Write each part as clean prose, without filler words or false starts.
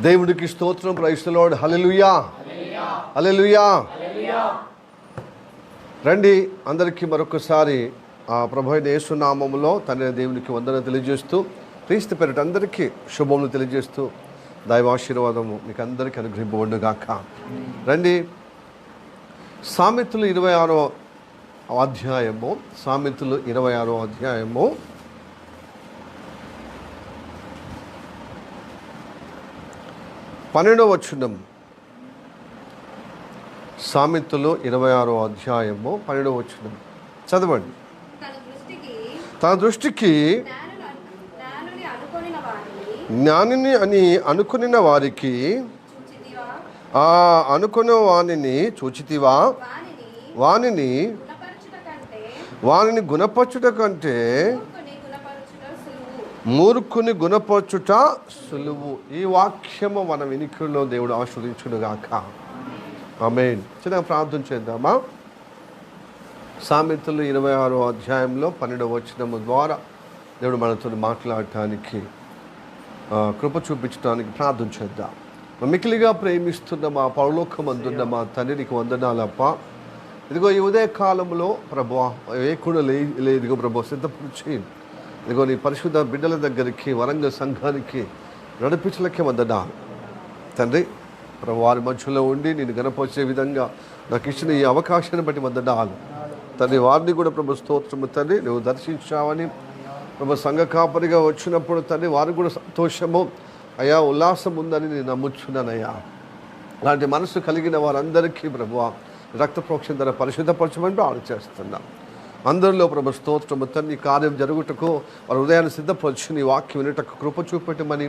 దేవుడికి స్తోత్రం. Praise the Lord. Hallelujah, hallelujah. రండి, అందరికీ మరొకసారి ప్రభు అయిన యేసు నామములో తండ్రి దేవునికి వందన తెలియజేస్తూ, క్రీస్తు పేరిట అందరికీ శుభములు తెలియజేస్తూ, దైవాశీర్వాదము మీకు అందరికీ అనుగ్రహింపబడుగాక. రండి, సామెతలు 26వ అధ్యాయము, సామెతలు 26వ అధ్యాయము 12వ వచనం. సామెతలు 26వ అధ్యాయము 12వ వచనం చదవండి. తన దృష్టికి జ్ఞానిని అని అనుకుని వారికి అనుకున్న వానిని చూచితివా? వానిని గుణపరచుట కంటే మూర్ఖుని గుణపరచుట సులువు. ఈ వాక్యము మన వినికిడిలో దేవుడు ఆశీర్వదించునుగాక. ఆమేన్. చిన్న ప్రార్థన చేద్దామా? సామెతలు 26వ అధ్యాయంలో 12వ వచనము ద్వారా దేవుడు మనతో మాట్లాడటానికి కృప చూపించడానికి ప్రార్థన చేద్దాం. మికిలిగా ప్రేమిస్తున్న మా పరలోకమందున్న మా తండ్రికి వందనాలప్ప. ఇదిగో ఈ ఉదయ కాలంలో ప్రభువా ఏకుడు లేదుగో ప్రభు సిద్ధపరిచి ఇదిగో నీ పరిశుద్ధ బిడ్డల దగ్గరికి వరంగల్ సంఘానికి నడిపించలకే వందనాలు తండ్రి. ప్రభు వారి మధ్యలో ఉండి నేను గణపరిచే విధంగా నాకు ఇచ్చిన ఈ అవకాశాన్ని బట్టి వందనాలు తండ్రి. వారిని కూడా ప్రభు స్తోత్రము తండ్రి, నువ్వు దర్శించావని ప్రభు సంఘ కాపరిగా వచ్చినప్పుడు తండ్రి వారికి కూడా సంతోషము అయ్యా, ఉల్లాసం ఉందని నేను నమ్ముచున్నానయ్యా. అలాంటి మనసు కలిగిన వారందరికీ ప్రభు రక్త ప్రోక్షణ ద్వారా పరిశుద్ధపరచమని ప్రార్థన చేస్తున్నాం. అందరిలో ప్రభు స్తోత్రము తండ్రి, ఈ కార్యం జరుగుటకు వారి హృదయాన్ని సిద్ధపరచు, నీ వాక్యం వినటకు కృప చూపెట్టమని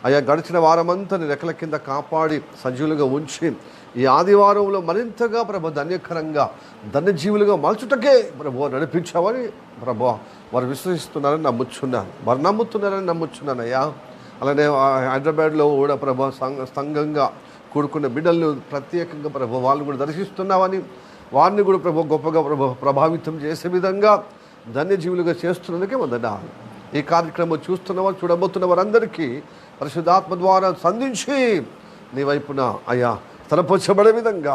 అయ్యా, గడిచిన వారమంతా నీ రెక్కల కింద కాపాడి సజీవులుగా ఉంచి ఈ ఆదివారంలో మరింతగా ప్రభు ధన్యకరంగా ధన్యజీవులుగా మలచుటకే ప్రభు నడిపించావని ప్రభు వారు విశ్వసిస్తున్నారని నమ్ముచున్నాను, వారు నమ్ముతున్నారని నమ్ముచున్నానయ్యా. అలానే హైదరాబాద్లో కూడా ప్రభు సంఘంగా కూడుకున్న బిడ్డలు ప్రత్యేకంగా ప్రభు వాళ్ళు కూడా దర్శిస్తున్నావని, వారిని కూడా ప్రభు గొప్పగా ప్రభావితం చేసే విధంగా ధన్యజీవులుగా చేస్తున్నందుకే వందనాలు. ఈ కార్యక్రమం చూస్తున్నవారు చూడబోతున్న వారందరికీ పరిశుద్ధాత్మ ద్వారా సంధించి నీ వైపున అయ్యా స్థలపరచబడే విధంగా,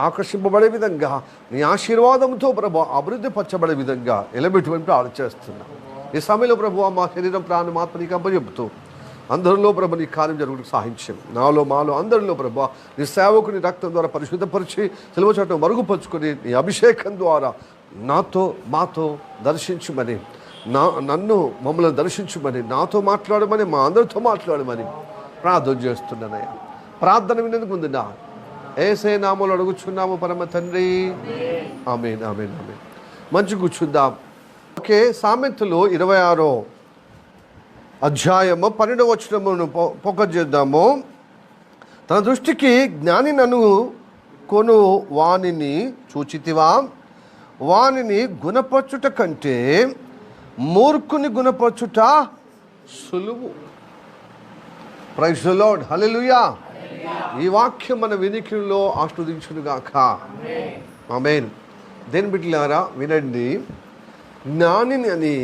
ఆకర్షింపబడే విధంగా, నీ ఆశీర్వాదంతో ప్రభు అభివృద్ధి పరచబడే విధంగా ఎలబెట్టుకుంటూ ఆలోచిస్తున్నాం. ఈ సమయంలో ప్రభు మా శరీరం ప్రాణం ఆత్మ నీకు అప్పచెబుతూ అందరిలో ప్రభు నీ కార్యం జరుగుటకు సహాయించం. నాలో మాలో అందరిలో ప్రభు నీ సేవకుని రక్తం ద్వారా పరిశుద్ధపరిచి సిలువ చాటును మరుగుపరుచుకొని నీ అభిషేకం ద్వారా నాతో మాతో దర్శించమని, నన్ను మమ్మల్ని దర్శించమని, నాతో మాట్లాడమని, మా అందరితో మాట్లాడమని ప్రార్థన చేస్తున్నానయ్యా. ప్రార్థన వినేందుకు ముందు యేసయ్య నామములో అడుగుచున్నాము పరమ తండ్రి. ఆమేన్, ఆమేన్, ఆమేన్. మంచి కూర్చుందాం. ఓకే, సామెతలు 26వ అధ్యాయము 12వ వచనమును ఫోకస్ చేద్దాము. తన దృష్టికి జ్ఞాని నన్ను కొను వానిని చూచితివా? వానిని గుణపరచుట కంటే మూర్ఖుని గుణపరచుట సులువు. Praise the Lord. హల్లెలూయా. ఈ వాక్యం మన వినికిడిలో ఆశీర్వదించునుగాక. ఆమేన్. దేని బిడ్డలారా వినండి. జ్ఞానిని అని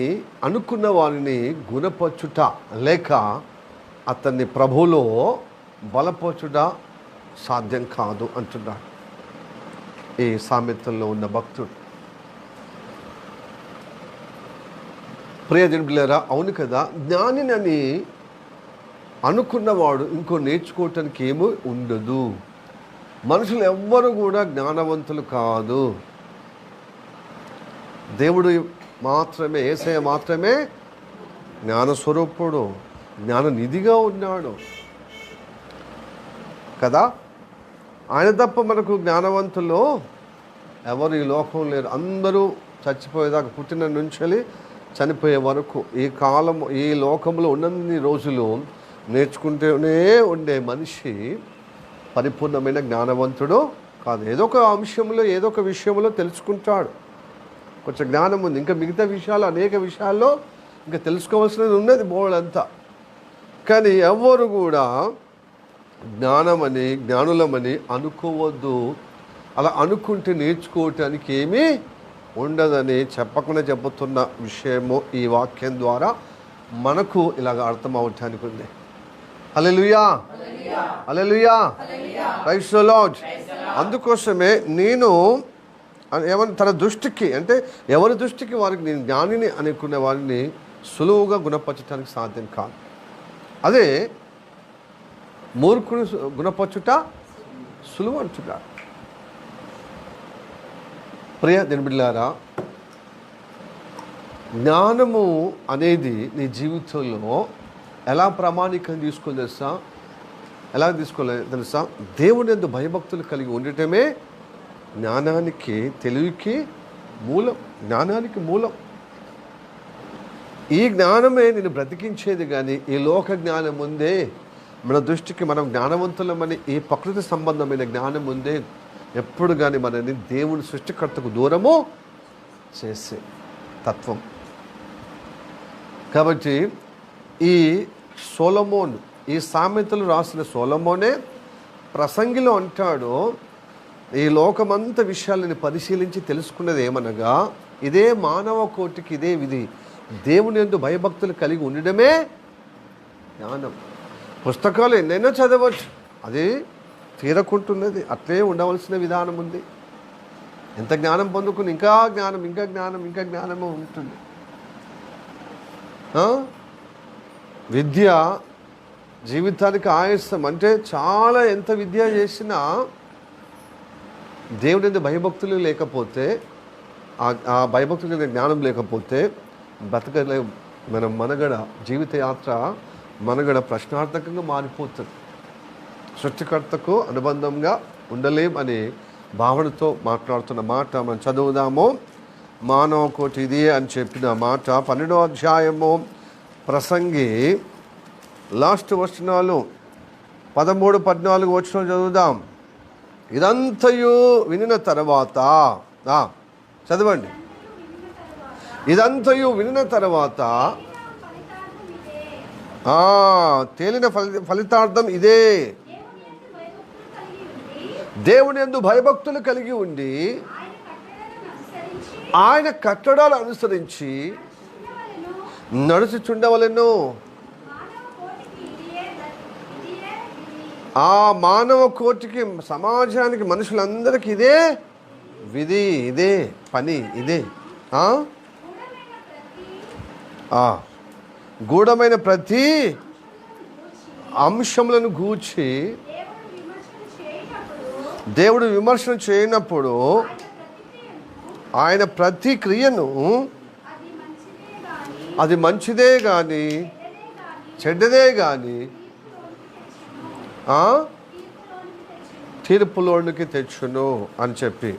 అనుకున్న వారిని గుణపరచుట లేక అతన్ని ప్రభువులో బలపరచుట సాధ్యం కాదు అంటున్నాడు ఈ సామెతల్లో ఉన్న భక్తుడు. ప్రియజన బిడ్డలారా, అవును కదా, జ్ఞానిని అని అనుకున్నవాడు ఇంకో నేర్చుకోవటానికి ఏమీ ఉండదు. మనుషులు ఎవ్వరు కూడా జ్ఞానవంతులు కాదు. దేవుడు మాత్రమే, యేసయ్య మాత్రమే జ్ఞానస్వరూపుడు, జ్ఞాననిధిగా ఉన్నాడు కదా. ఆయన తప్ప మనకు జ్ఞానవంతులు ఎవరు ఈ లోకం లేరు. అందరూ చచ్చిపోయేదాకా, పుట్టిన నుంచి చనిపోయే వరకు ఈ కాలం ఈ లోకంలో ఉన్నన్ని రోజులు నేర్చుకుంటూనే ఉండే మనిషి పరిపూర్ణమైన జ్ఞానవంతుడు కాదు. ఏదో ఒక అంశంలో ఏదో ఒక విషయంలో తెలుసుకుంటాడు, కొంచెం జ్ఞానం ఉంది. ఇంకా మిగతా విషయాలు అనేక విషయాల్లో ఇంకా తెలుసుకోవాల్సినది ఉన్నది బోళ్ళంతా. కానీ ఎవరు కూడా జ్ఞానమని జ్ఞానులమని అనుకోవద్దు. అలా అనుకుంటే నేర్చుకోవటానికి ఏమీ ఉండదని చెప్పకుండా చెబుతున్న విషయము ఈ వాక్యం ద్వారా మనకు ఇలాగ అర్థం అవటానికి ఉంది. హల్లెలూయా. హల్లెలూయా, ప్రైజ్ ది లార్డ్. అందుకోసమే నేను ఏమన్నా తన దృష్టికి, అంటే ఎవరి దృష్టికి వారికి నేను జ్ఞానిని అనుకునే వారిని సులువుగా గుణపరచడానికి సాధ్యం కాదు. అదే మూర్ఖుని గుణపరచుట సులువు అంటున్నాడు. ప్రియ దేవుని బిడ్డలారా, జ్ఞానము అనేది నీ జీవితంలో ఎలా ప్రామాణికంగా తీసుకోవాలి తెలుసా? ఎలా తీసుకోలేదు తెలుసా? దేవుని యందు భయభక్తులు కలిగి ఉండటమే జ్ఞానానికి, తెలివికి మూలం. జ్ఞానానికి మూలం. ఈ జ్ఞానమే నేను బ్రతికించేది. కానీ ఈ లోక జ్ఞానం ఉందే, మన దృష్టికి మనం జ్ఞానవంతులమని ఈ ప్రకృతి సంబంధమైన జ్ఞానం ఉందే ఎప్పుడు కానీ మనని దేవుని సృష్టికర్తకు దూరము చేసే తత్వం. కాబట్టి ఈ సొలొమోను, ఈ సామెతలు రాసిన సొలొమోనే ప్రసంగిలో అంటాడు, ఈ లోకమంత విషయాలను పరిశీలించి తెలుసుకున్నది ఏమనగా ఇదే మానవ కోటికి ఇదే విధి, దేవుని యందు భయభక్తులు కలిగి ఉండడమే జ్ఞానం. పుస్తకాలు ఎన్నైనా చదవచ్చు, అది తీరకుంటున్నది, అట్లే ఉండవలసిన విధానం ఉంది. ఎంత జ్ఞానం పొందుకుని ఇంకా జ్ఞానం, ఇంకా జ్ఞానం, ఇంకా జ్ఞానము ఉంటుంది. విద్య జీవితానికి ఆయాసం. అంటే చాలా ఎంత విద్య చేసినా దేవుని యందు భయభక్తులు లేకపోతే, ఆ భయభక్తులు జ్ఞానం లేకపోతే బ్రతకలే. మనం మనగడ జీవిత యాత్ర మనగడ ప్రశ్నార్థకంగా మారిపోతుంది. సృష్టికర్తకు అనుబంధంగా ఉండలేం అనే భావనతో మాట్లాడుతున్న మాట మనం చదువుదాము. మానవ కోటి ఇదే అని చెప్పిన మాట 12వ అధ్యాయము ప్రసంగి లాస్ట్ వచనాలు 13, 14 వచనాలు చదువుదాం. ఇదంతయు వినిన తర్వాత చదవండి. ఇదంతయు వినిన తర్వాత తేలిన ఫలితార్థం ఇదే, దేవుని యందు భయభక్తులు కలిగి ఉండి ఆయన కట్టడాలు అనుసరించి నడుచుచుండవలెను. ఆ మానవ కోటికి, సమాజానికి, మనుషులందరికీ ఇదే విధి, ఇదే పని, ఇదే గూఢమైన ప్రతి అంశములను గూర్చి దేవుడు విమర్శన చేయనప్పుడు ఆయన ప్రతి క్రియను అది మంచిదే కానీ చెడ్డదే కానీ తీర్పులోనికి తెచ్చును అని చెప్పి.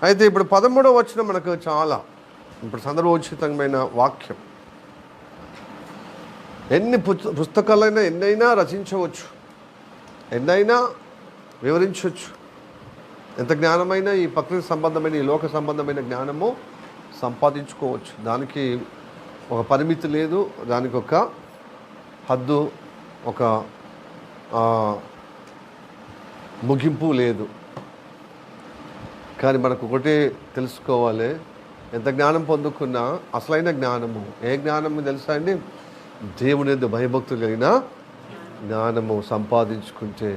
అయితే ఇప్పుడు 13వ వచనం మనకు చాలా ఇప్పుడు సందర్భోచితమైన వాక్యం. ఎన్ని పుస్తకాలైనా ఎన్నైనా రచించవచ్చు, ఎన్నైనా వివరించవచ్చు, ఎంత జ్ఞానమైనా ఈ ప్రకృతి సంబంధమైన, ఈ లోక సంబంధమైన జ్ఞానము సంపాదించుకోవచ్చు. దానికి ఒక పరిమితి లేదు, దానికి ఒక హద్దు, ఒక ముగింపు లేదు. కానీ మనకు ఒకటే తెలుసుకోవాలి, ఎంత జ్ఞానం పొందుకున్నా అసలైన జ్ఞానము ఏ జ్ఞానము తెలుసా అండి? దేవుని యందు భయభక్తులు కలిగిన జ్ఞానము సంపాదించుకుంటే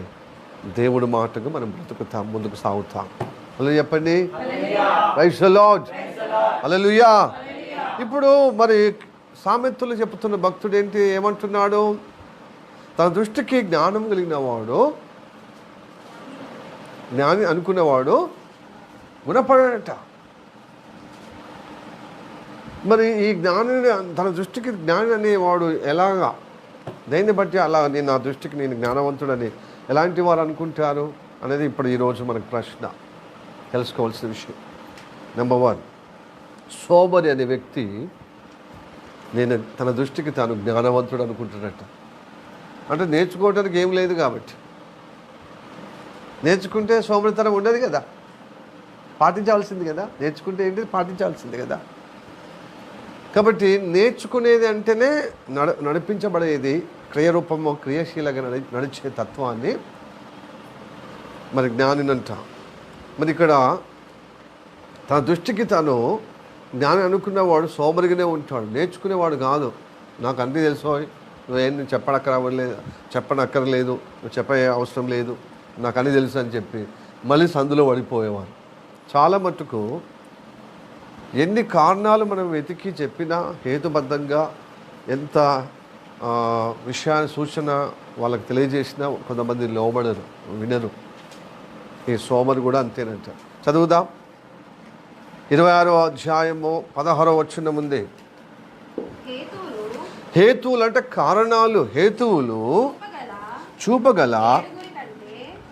దేవుడి మాటకు మనం బ్రతుకుతాం, ముందుకు సాగుతాం. హలో చెప్పండి, ప్రైజ్ ది లార్డ్, హల్లెలూయా. ఇప్పుడు మరి సామెతలు చెప్తున్న భక్తుడు ఏంటి, ఏమంటున్నాడు? తన దృష్టికి జ్ఞానం కలిగిన వాడు, జ్ఞాని అనుకునేవాడు గుణపడట. మరి ఈ జ్ఞాని, తన దృష్టికి జ్ఞాని అనేవాడు ఎలాగా, దేన్ని బట్టి అలా నేను నా దృష్టికి నేను జ్ఞానవంతుడని ఎలాంటి వారు అనుకుంటారు అనేది ఇప్పుడు ఈరోజు మనకు ప్రశ్న, తెలుసుకోవాల్సిన విషయం. నెంబర్ 1, సోబరి అనే వ్యక్తి నేను తన దృష్టికి తాను జ్ఞానవంతుడు అనుకుంటున్నట్ట. అంటే నేర్చుకోవడానికి ఏం లేదు కాబట్టి. నేర్చుకుంటే సోమరితనం ఉండదు కదా, పాటించాల్సింది కదా. నేర్చుకుంటే ఏంటి, పాటించాల్సింది కదా. కాబట్టి నేర్చుకునేది అంటేనే నడిపించబడేది క్రియరూపము, క్రియాశీలంగా నడిచే తత్వాన్ని మరి జ్ఞానినంట. మరి ఇక్కడ తన దృష్టికి తాను జ్ఞాని అనుకున్నవాడు సోమరిగానే ఉంటాడు, నేర్చుకునేవాడు కాదు. నాకు అన్నీ తెలుసు, నువ్వేం చెప్పనక్కర్లేదు, నువ్వు చెప్పే అవసరం లేదు, నాకు అన్నీ తెలుసు అని చెప్పి మళ్ళీ సందులో పడిపోయేవారు. చాలా మట్టుకు ఎన్ని కారణాలు మనం వెతికి చెప్పినా హేతుబద్ధంగా ఎంత విషయాన్ని సూచన వాళ్ళకి తెలియజేసినా కొంతమంది లోబడరు, వినరు. ఈ సోమరు కూడా అంతేనంట. చదువుదాం. 26వ అధ్యాయము 16వ వచనం ముందే. హేతువులు అంటే కారణాలు, హేతువులు చూపగల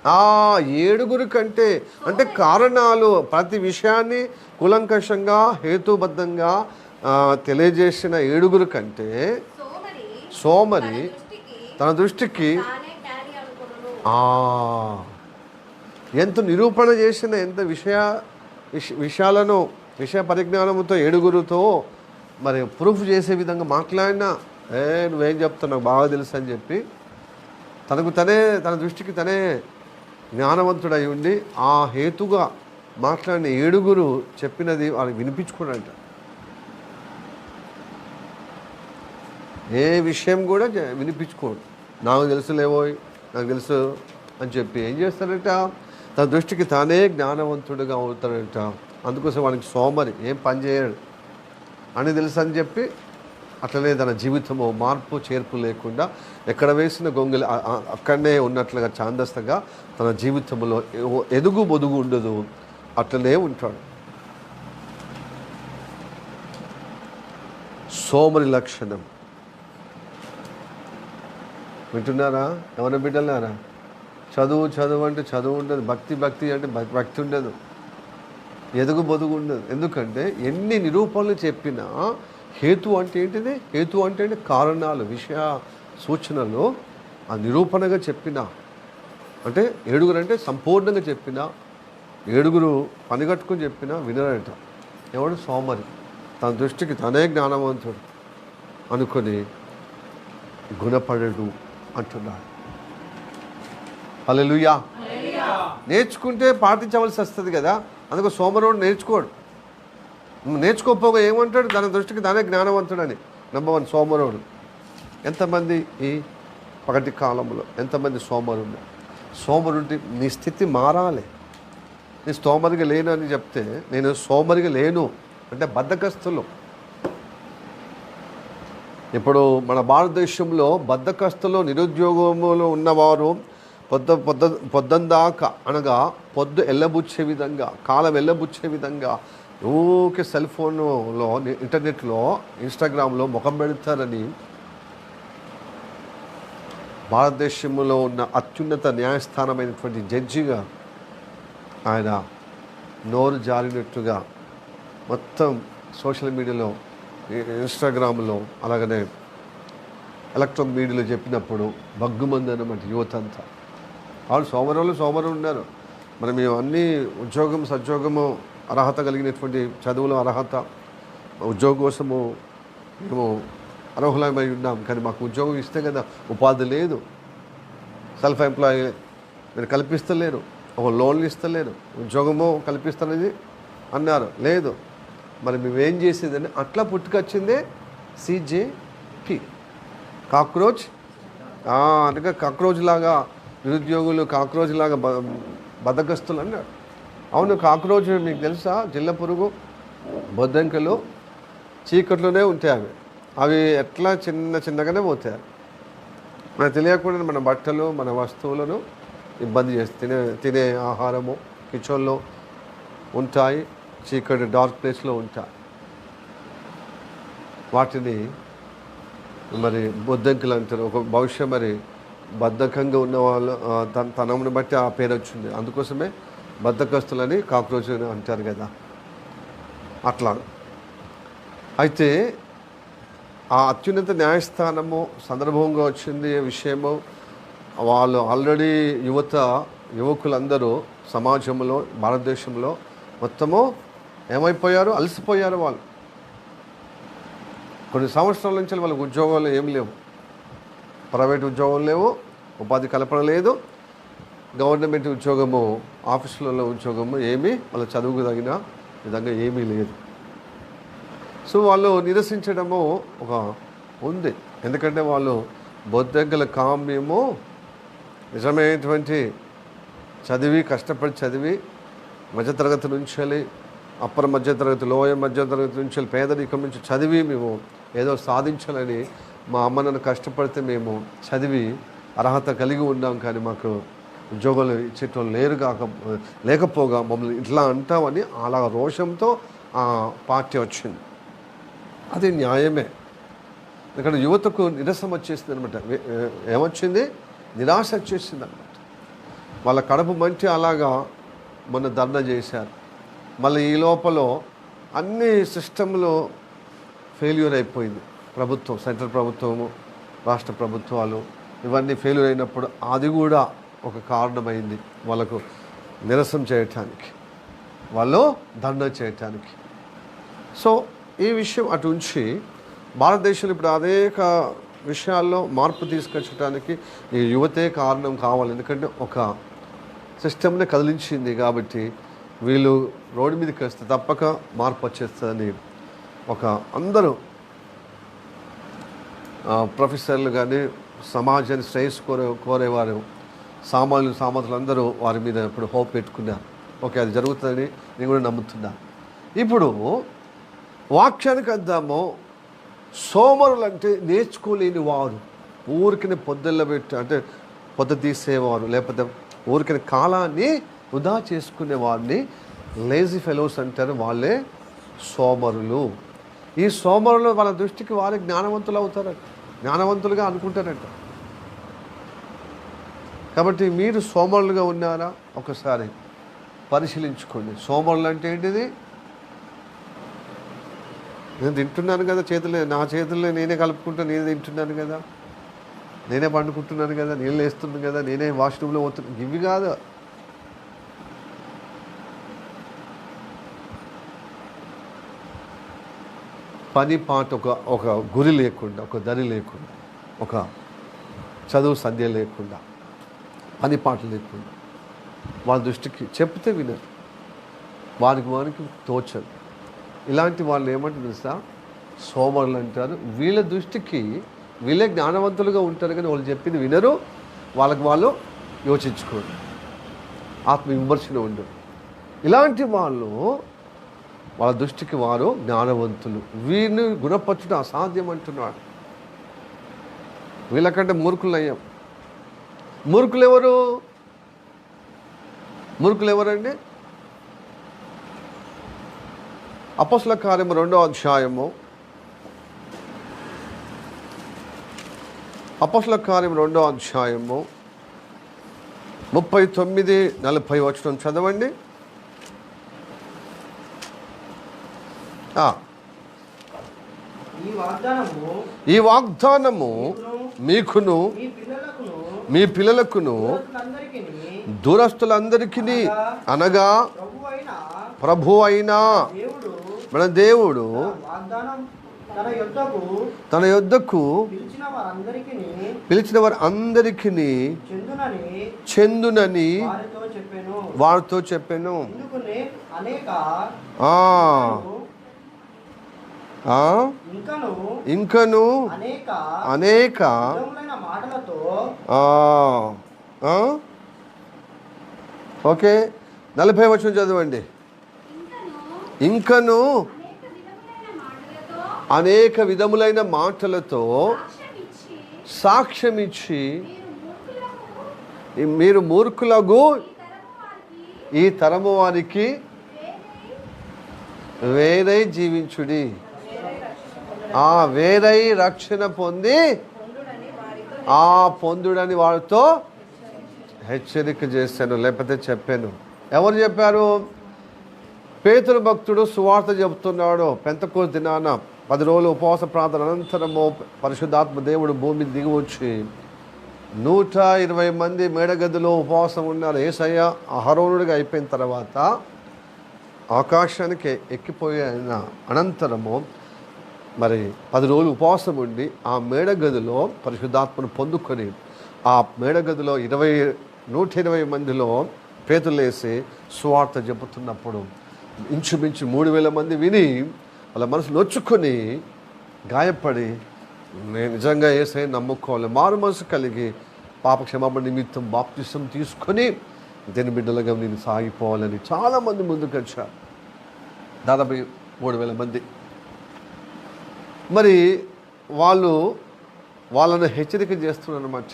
7 కంటే, అంటే కారణాలు ప్రతి విషయాన్ని కూలంకషంగా హేతుబద్ధంగా తెలియజేసిన 7 కంటే సోమరి తన దృష్టికి ఎంత నిరూపణ చేసిన, ఎంత విషయాలను విషయ పరిజ్ఞానంతో 7 మరి ప్రూఫ్ చేసే విధంగా మాట్లాడినా నువ్వేం చెప్తావు నాకు బాగా తెలుసు అని చెప్పి తన దృష్టికి తనే జ్ఞానవంతుడై ఉండి ఆ హేతుగా మాట్లాడిన 7 చెప్పినది వాళ్ళకి వినిపించుకోడంట. ఏ విషయం కూడా వినిపించుకోడు. నాకు తెలుసు అని చెప్పి ఏం చేస్తాడంట, తన దృష్టికి తానే జ్ఞానవంతుడిగా అవుతాడంట. అందుకోసం వానికి సోమరి, ఏం పని చేయడు అని తెలుసు అని చెప్పి అట్లనే తన జీవితము మార్పు చేర్పు లేకుండా ఎక్కడ వేసిన గొంగలి అక్కడనే ఉన్నట్లుగా ఛాందస్తగా తన జీవితంలో ఎదుగు బొదుగు ఉండదు, అట్లనే ఉంటాడు. సోమరి లక్షణం. వింటున్నారా? ఎవరైనా బిడ్డలారా? చదువు అంటే చదువు ఉండదు, భక్తి అంటే భక్తి ఉండదు, ఎదుగు బొదుగు ఉండదు. ఎందుకంటే ఎన్ని నిరూపణలు చెప్పినా హేతు అంటే ఏంటిది? హేతు అంటే కారణాలు, విషయ సూచనలు ఆ నిరూపణగా చెప్పినా, అంటే 7 అంటే సంపూర్ణంగా చెప్పినా, 7 పనిగట్టుకుని చెప్పినా వినరట. ఎవడు? సోమరి. తన దృష్టికి తనే జ్ఞానవంతుడు అనుకొని గుణపడడు అంటున్నాడు. హల్లెలూయా. నేర్చుకుంటే పాటించవలసి వస్తుంది కదా. అందుకు సోమరుడు నేర్చుకోకపోగా ఏమంటాడు? తన దృష్టికి తానే జ్ఞానవంతుడని. నంబర్ 1 సోమరుడు. ఎంతమంది ఈ పగటి కాలంలో ఎంతమంది సోమరుడు? సోమరుడి నీ స్థితి మారాలి. నీ సోమరిగా లేను అని చెప్తే, నేను సోమరిగా లేను అంటే బద్ధకస్తులు. ఇప్పుడు మన భారతదేశంలో బద్ధకస్తులు, నిరుద్యోగంలో ఉన్నవారు పొద్దందాకా అనగా పొద్దు ఎల్లబుచ్చే విధంగా, కాలం ఎల్లబుచ్చే విధంగా ఊకే సెల్ ఫోన్లో, ఇంటర్నెట్లో, ఇన్స్టాగ్రామ్లో ముఖం పెడతారని భారతదేశంలో ఉన్న అత్యున్నత న్యాయస్థానమైనటువంటి జడ్జిగా ఆయన నోరు జారినట్టుగా మొత్తం సోషల్ మీడియాలో, ఇన్స్టాగ్రామ్లో, అలాగనే ఎలక్ట్రానిక్ మీడియాలో చెప్పినప్పుడు బగ్గుమంది అన్నమాట యువత అంతా. వాళ్ళు సోమరులు ఉన్నారు. మరి మేము అన్నీ సద్యోగము అర్హత కలిగినటువంటి చదువులో అర్హత, ఉద్యోగం కోసము మేము అర్హులమై ఉన్నాం. కానీ మాకు ఉద్యోగం ఇస్తే కదా, ఉపాధి లేదు, సెల్ఫ్ ఎంప్లాయీ మీరు కల్పిస్తలేరు, ఒక లోన్లు ఇస్తలేరు, ఉద్యోగము కల్పిస్తున్నది అన్నారు, లేదు. మరి మేమేం చేసేదని అట్లా పుట్టుకొచ్చిందే CJP, కాక్రోచ్. అనగా కాక్రోచ్ లాగా నిరుద్యోగులు, కాక్రోచ్ లాగా బద్దకస్తులు అన్నాడు. అవును, కాక్రోచ్ మీకు తెలుసా? జిల్ల పురుగు, బొద్దంకలు చీకట్లోనే ఉంటాయి. అవి ఎట్లా చిన్నగానే పోతాయి. మనకు తెలియకుండా మన బట్టలు, మన వస్తువులను ఇబ్బంది చేసి తినే ఆహారము కిచెన్లో ఉంటాయి, చీకటి డార్క్ ప్లేస్లో ఉంటాయి. వాటిని మరి బొద్దంకులు అంటారు. ఒక బహుశా మరి బద్ధకంగా ఉన్న వాళ్ళు తనమును బట్టి ఆ పేరు వచ్చింది. అందుకోసమే బద్ధకస్తులని కాక్రోచ్ అంటారు కదా. అట్లా అయితే ఆ అత్యున్నత న్యాయస్థానము సందర్భంగా వచ్చింది విషయము. వాళ్ళు ఆల్రెడీ యువకులందరూ సమాజంలో, భారతదేశంలో మొత్తము ఏమైపోయారు? అలసిపోయారు. వాళ్ళు కొన్ని సంవత్సరాల నుంచి వాళ్ళకి ఉద్యోగాలు ఏమి లేవు, ప్రైవేట్ ఉద్యోగం లేవు, ఉపాధి కల్పన లేదు, గవర్నమెంట్ ఉద్యోగము, ఆఫీసులలో ఉద్యోగము ఏమీ వాళ్ళ చదువుకు తగిన విధంగా ఏమీ లేదు. సో వాళ్ళు నిరసించడము ఒక ఉంది. ఎందుకంటే వాళ్ళు బొద్దెగ్గల కామ్యము నిజమైనటువంటి చదివి కష్టపడి చదివి మధ్యతరగతి నుంచి అప్పర్ మధ్యతరగతి లోయర్ మధ్యతరగతి నుంచి పేదరికం నుంచి చదివి మేము ఏదో సాధించాలని మా అమ్మ నన్ను కష్టపడితే మేము చదివి అర్హత కలిగి ఉన్నాం, కానీ మాకు ఉద్యోగాలు ఇచ్చేటోళ్ళు లేకపోగా మమ్మల్ని ఇట్లా అంటామని అలా రోషంతో ఆ పార్టీ వచ్చింది. అది న్యాయమే. ఇక్కడ యువతకు నిరసన వచ్చేసింది అనమాట. ఏమొచ్చింది? నిరాశ వచ్చేసింది అనమాట. వాళ్ళ కడుపు మంచి అలాగా మొన్న ధర్నా చేశారు. మళ్ళీ ఈ లోపల అన్ని సిస్టంలో ఫెయిల్యూర్ అయిపోయింది. ప్రభుత్వం, సెంట్రల్ ప్రభుత్వము, రాష్ట్ర ప్రభుత్వాలు ఇవన్నీ ఫెయిల్యూర్ అయినప్పుడు అది కూడా ఒక కారణమైంది వాళ్ళకు నిరసన చేయటానికి, వాళ్ళు ధర్నా చేయటానికి. సో ఈ విషయం అటు ఉంచి భారతదేశంలో ఇప్పుడు అనేక విషయాల్లో మార్పు తీసుకొచ్చడానికి ఈ యువతే కారణం కావాలి. ఎందుకంటే ఒక సిస్టమ్ని కదిలించింది కాబట్టి వీళ్ళు రోడ్డు మీదకి వస్తే తప్పక మార్పు వచ్చేస్తుందని ఒక అందరూ ప్రొఫెసర్లు కానీ సమాజాన్ని శ్రేయస్సు కోరేవారు సామాన్యులు అందరూ వారి మీద ఇప్పుడు హోప్ పెట్టుకున్నారు. ఓకే, అది జరుగుతుందని నేను కూడా నమ్ముతున్నా. ఇప్పుడు వాక్యానికి వద్దాము. సోమరులు అంటే నేర్చుకోలేని వారు, ఊరికిని పొద్దుల్ల పెట్టి అంటే పొద్దు తీసేవారు, లేకపోతే ఊరికిని కాలాన్ని వృధా చేసుకునే వారిని లేజీ ఫెలోస్ అంటారు. వాళ్ళే సోమరులు. ఈ సోమరులు వాళ్ళ దృష్టికి వారే జ్ఞానవంతులు అవుతారంట, జ్ఞానవంతులుగా అనుకుంటారంట. కాబట్టి మీరు సోమరులుగా ఉన్నారా? ఒకసారి పరిశీలించుకోండి. సోమరులు అంటే ఏంటిది? నేను తింటున్నాను కదా, నా చేతుల్లో నేనే కలుపుకుంటా, నేనే తింటున్నాను కదా, నేనే పండుకుంటున్నాను కదా, నీళ్ళు వేస్తున్నాను కదా, నేనే వాష్రూమ్లో పోతున్నాను, ఇవి కాదు. పని పాట ఒక గురి లేకుండా, ఒక దరి లేకుండా, ఒక చదువు సంధ్య లేకుండా, పని పాట లేకుండా వాళ్ళ దృష్టికి చెప్తే వినరు, వారికి తోచదు. ఇలాంటి వాళ్ళు ఏమంటారు తెలుసా? సోమరులు అంటారు. వీళ్ళ దృష్టికి వీళ్ళే జ్ఞానవంతులుగా ఉంటారు, కానీ వాళ్ళు చెప్పింది వినరు, వాళ్ళు యోచించుకోరు, ఆత్మవిమర్శన ఉండరు. ఇలాంటి వాళ్ళ దృష్టికి వారు జ్ఞానవంతులు. వీరిని గుణపరచడం అసాధ్యం అంటున్నాడు. వీళ్ళకంటే మూర్ఖులు అయ్యాం. మూర్ఖులు ఎవరండి? అపోస్తల కార్యము 2వ అధ్యాయము, అపోస్తల కార్యం 2వ అధ్యాయము 39-40 వచనం చదవండి. ఈ వాగ్దానము మీకును మీ పిల్లలకును దూరస్తులందరికీ అనగా ప్రభు అయిన మన దేవుడు తన యొద్దకు పిలిచిన వారు అందరికీ చెందునని వారితో చెప్పాను. ఇంకను అనేక ఓకే 40 వచనం చదవండి. ఇంకను అనేక విధములైన మాటలతో సాక్ష్యమిచ్చి మీరు మూర్ఖులకు ఈ తరము వారికి వేరై జీవించుడి, వేరై రక్షణ పొంది పొందుడని వారితో హెచ్చరిక చేశాను, లేకపోతే చెప్పాను. ఎవరు చెప్పారు? పేతురు భక్తుడు సువార్త చెబుతున్నాడు. పెంతెకోస్తు దినాన 10 రోజులు ఉపవాస ప్రార్థన అనంతరము పరిశుద్ధాత్మ దేవుడు భూమి దిగి వచ్చి 120 మంది మేడగదిలో ఉపవాసం ఉన్నారు. యేసయ్య అహరోనుడిగా అయిపోయిన తర్వాత ఆకాశానికి ఎక్కిపోయిన అనంతరము మరి 10 రోజులు ఉపవాసం ఉండి ఆ మేడగదిలో పరిశుద్ధాత్మను పొందుకొని ఆ మేడగదిలో 120 మందిలో పేతులేసి సువార్త చెబుతున్నప్పుడు ఇంచుమించు 3000 మంది విని వాళ్ళ మనసు నొచ్చుకొని గాయపడి నేను నిజంగా యేసయ్యను నమ్ముకోవాలి, మారు మనసు కలిగి పాప క్షమాపణ నిమిత్తం బాప్తిసం తీసుకొని దేని బిడ్డలుగా నేను సాగిపోవాలని చాలామంది ముందుకు వచ్చారు. దాదాపు 3,000 మంది. మరి వాళ్ళను హెచ్చరిక చేస్తున్నారు అన్నమాట.